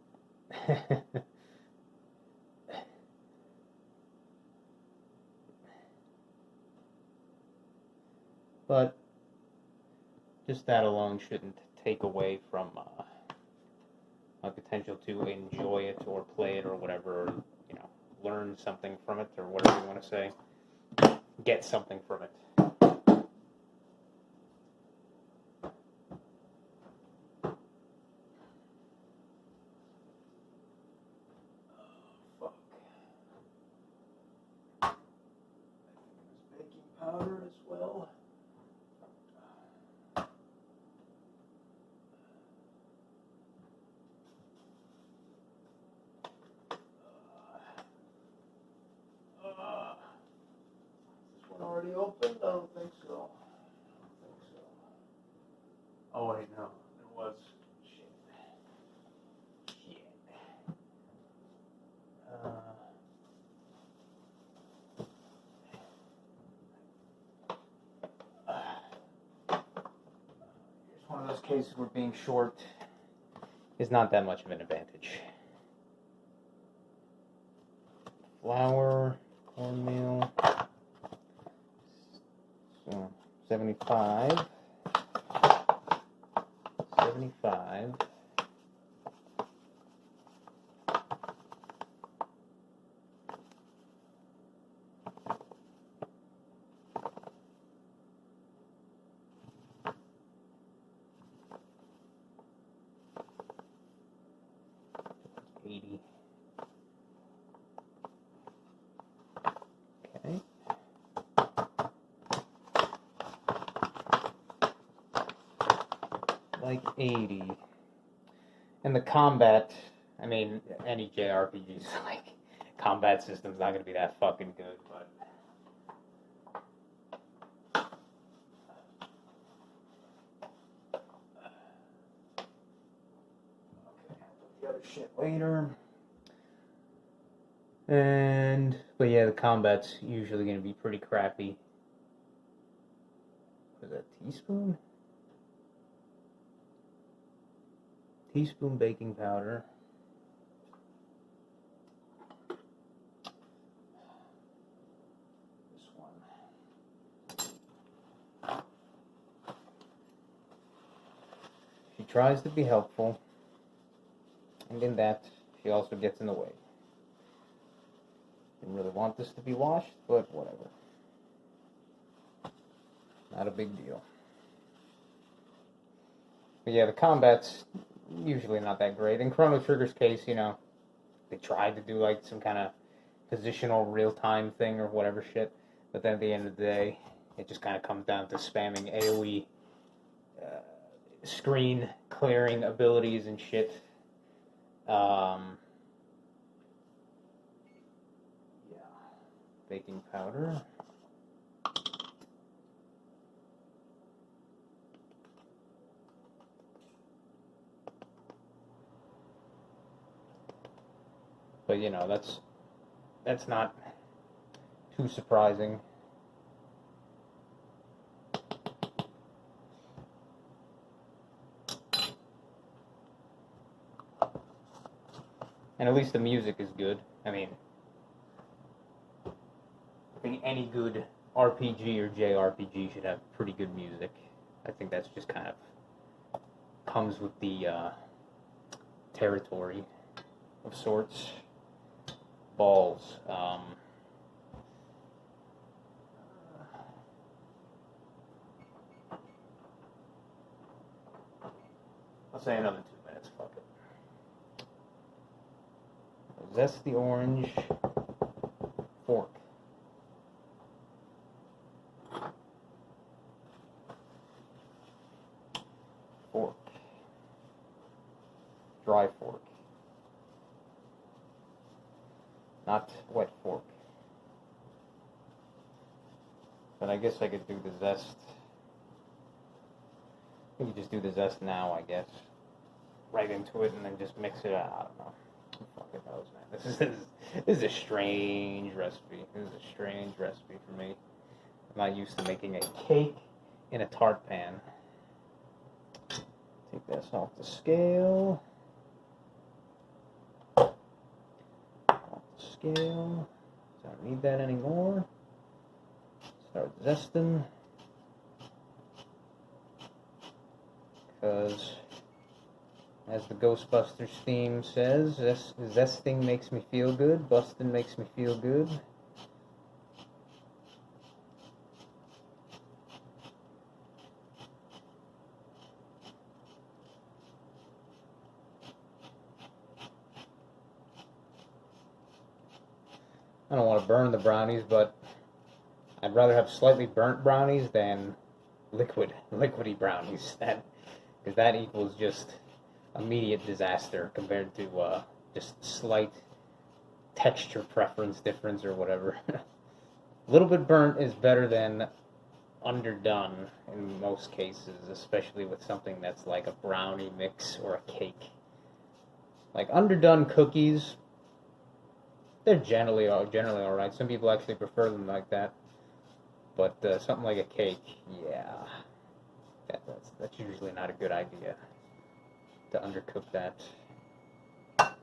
But just that alone shouldn't take away from my potential to enjoy it or play it or whatever, or, you know, learn something from it or whatever you want to say, get something from it. Baking powder as well. Is this one already opened? I don't think so. Oh wait, no, it was. Shit. Here's one of those cases where being short is not that much of an advantage. Flour, cornmeal, 75. 75. Okay. Like 80. And the combat, I mean, any JRPGs, like, combat system's not going to be that fucking good, but... Okay, I'll put the other shit later. But yeah, the combat's usually going to be pretty crappy. Was that teaspoon? Teaspoon baking powder. This one. tries to be helpful, and in that, she also gets in the way. Didn't really want this to be washed, but whatever. Not a big deal. But yeah, the combat's usually not that great. In Chrono Trigger's case, you know, they tried to do like some kind of positional real-time thing or whatever shit, but then at the end of the day, it just kind of comes down to spamming AoE screen clearing abilities and shit. Yeah. Baking powder. But you know, that's not too surprising. And at least the music is good. I mean, I think any good RPG or JRPG should have pretty good music. I think that's just kind of comes with the territory of sorts. Balls. I'll say another 2 minutes. Fuck it. Zesty orange fork. Fork. Dry fork. Not wet fork. But I guess I could do the zest. We could just do the zest now, I guess. Right into it and then just mix it out. I don't know. Who fucking knows, man? This is a strange recipe. This is a strange recipe for me. I'm not used to making a cake in a tart pan. Take this off the scale. Scale. Don't need that anymore. Start zesting. Because, as the Ghostbusters theme says, zesting makes me feel good, busting makes me feel good. I don't want to burn the brownies, but I'd rather have slightly burnt brownies than liquidy brownies. Because that equals just immediate disaster compared to just slight texture preference difference or whatever. A little bit burnt is better than underdone in most cases, especially with something that's like a brownie mix or a cake. Like underdone cookies, they're generally alright. Some people actually prefer them like that. But something like a cake, yeah, that's usually not a good idea to undercook that. Alright,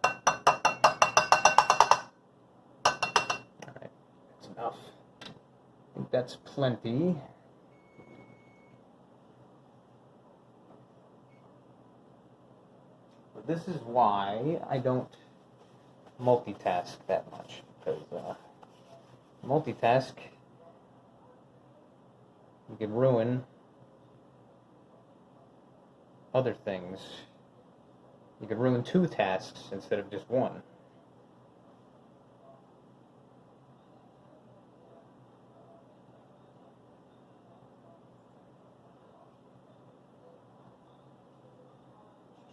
that's enough. I think that's plenty. But this is why I don't multitask that much, because multitask, you could ruin other things. You could ruin 2 tasks instead of just 1.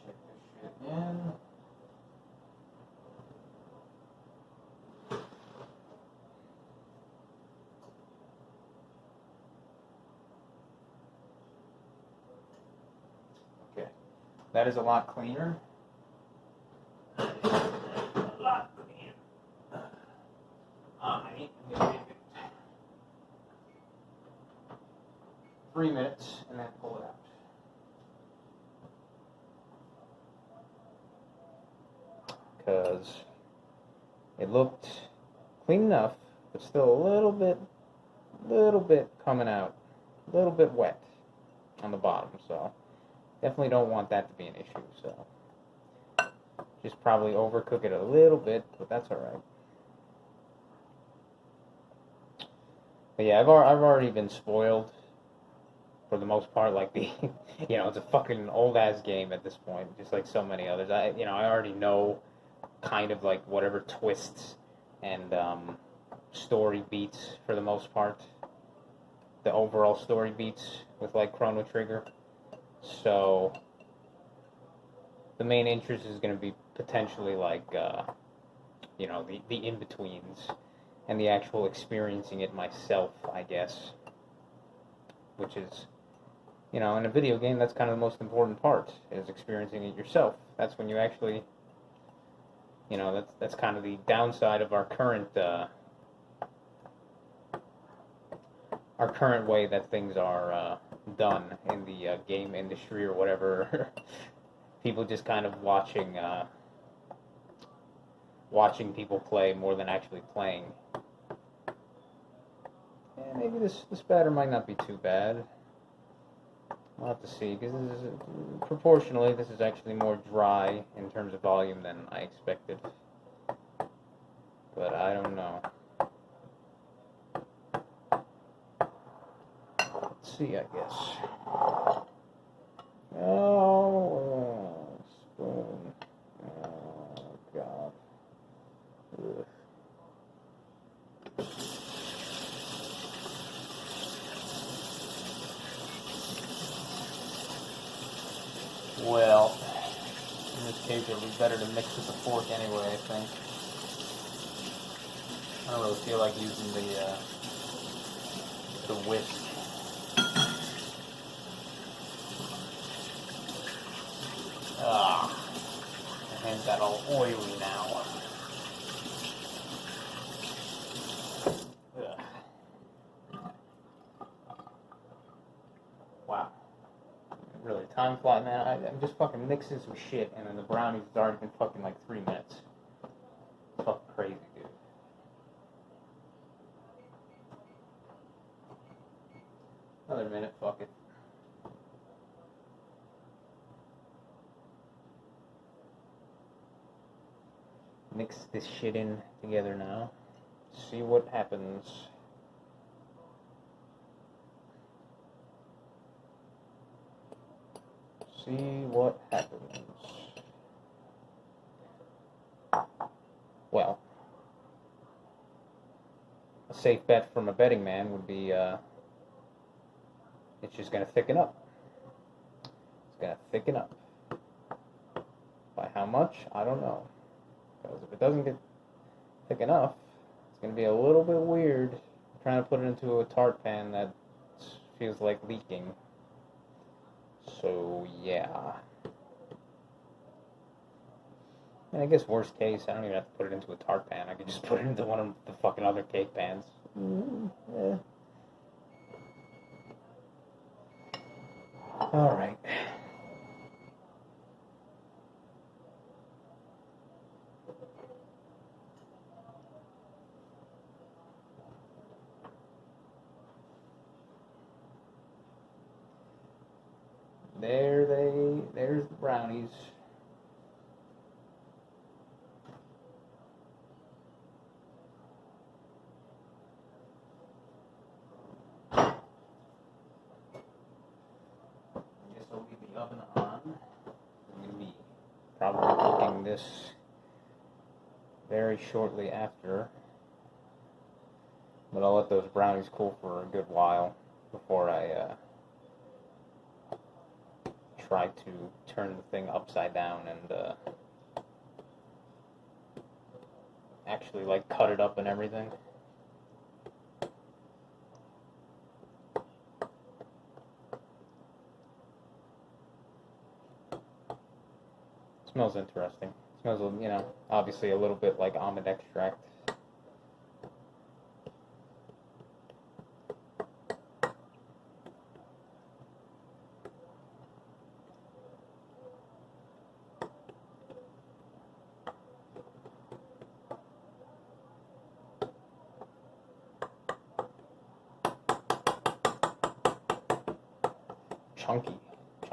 Check this shit again. That is a lot cleaner. A lot cleaner. I am gonna give it 3 minutes and then pull it out. Because it looked clean enough, but still a little bit coming out, a little bit wet on the bottom. So Definitely don't want that to be an issue, so just probably overcook it a little bit, but that's alright. But yeah, I've already been spoiled for the most part. Like the, it's a fucking old ass game at this point, just like so many others. I already know kind of like whatever twists and story beats for the most part. The overall story beats with like Chrono Trigger. So the main interest is going to be potentially like the in-betweens and the actual experiencing it myself, I guess. Which is, in a video game, that's kind of the most important part, is experiencing it yourself. That's when you actually, that's kind of the downside of our current way that things are done in the game industry or whatever. People just kind of watching people play more than actually playing. Yeah, maybe this batter might not be too bad. We'll have to see, because proportionally, this is actually more dry in terms of volume than I expected. But I don't know. Let's see, I guess. Oh, spoon. Oh, God. Ugh. Well, in this case, it would be better to mix with the fork anyway, I think. I don't really feel like using the whisk. My hands got all oily now. Ugh. Wow. Really, time flies, man. I'm just fucking mixing some shit, and then the brownies has already been fucking like 3 minutes. It's fucking crazy, dude. Another minute, fuck it. Mix this shit in together now. See what happens. See what happens. Well, a safe bet from a betting man would be it's just going to thicken up. It's going to thicken up. By how much? I don't know. Because if it doesn't get thick enough, it's going to be a little bit weird trying to put it into a tart pan that feels like leaking. So, yeah. And I guess worst case, I don't even have to put it into a tart pan. I could just put it into one of the fucking other cake pans. Yeah. Alright. There's the brownies. I guess I'll leave the oven on. I'm going to be probably cooking this very shortly after. But I'll let those brownies cool for a good while before I try to turn the thing upside down and actually like cut it up and everything. Smells interesting. Smells, obviously a little bit like almond extract.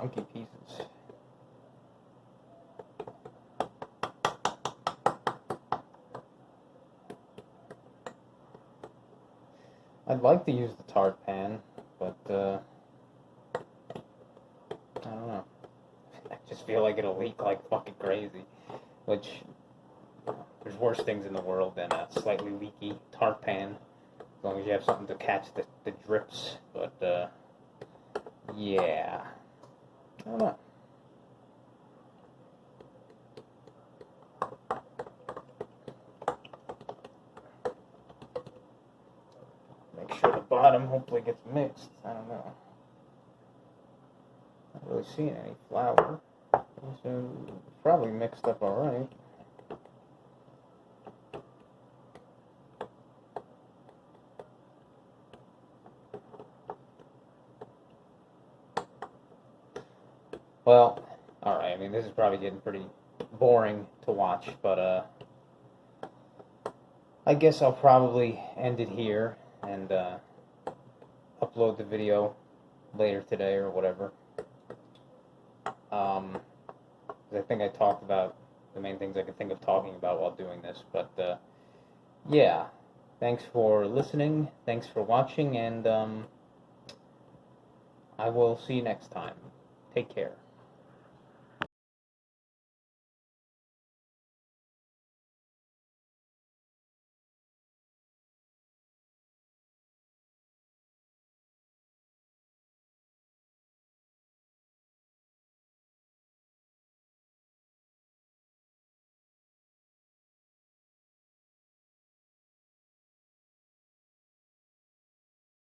chunky pieces. I'd like to use the tart pan, but I don't know. I just feel like it'll leak like fucking crazy, which there's worse things in the world than a slightly leaky tart pan, as long as you have something to catch the drips. But yeah, I don't know. Make sure the bottom hopefully gets mixed. I don't know. Not really seeing any flour. So probably mixed up alright. Well, alright, I mean, this is probably getting pretty boring to watch, but I guess I'll probably end it here and upload the video later today or whatever. I think I talked about the main things I could think of talking about while doing this, but yeah, thanks for listening, thanks for watching, and I will see you next time. Take care.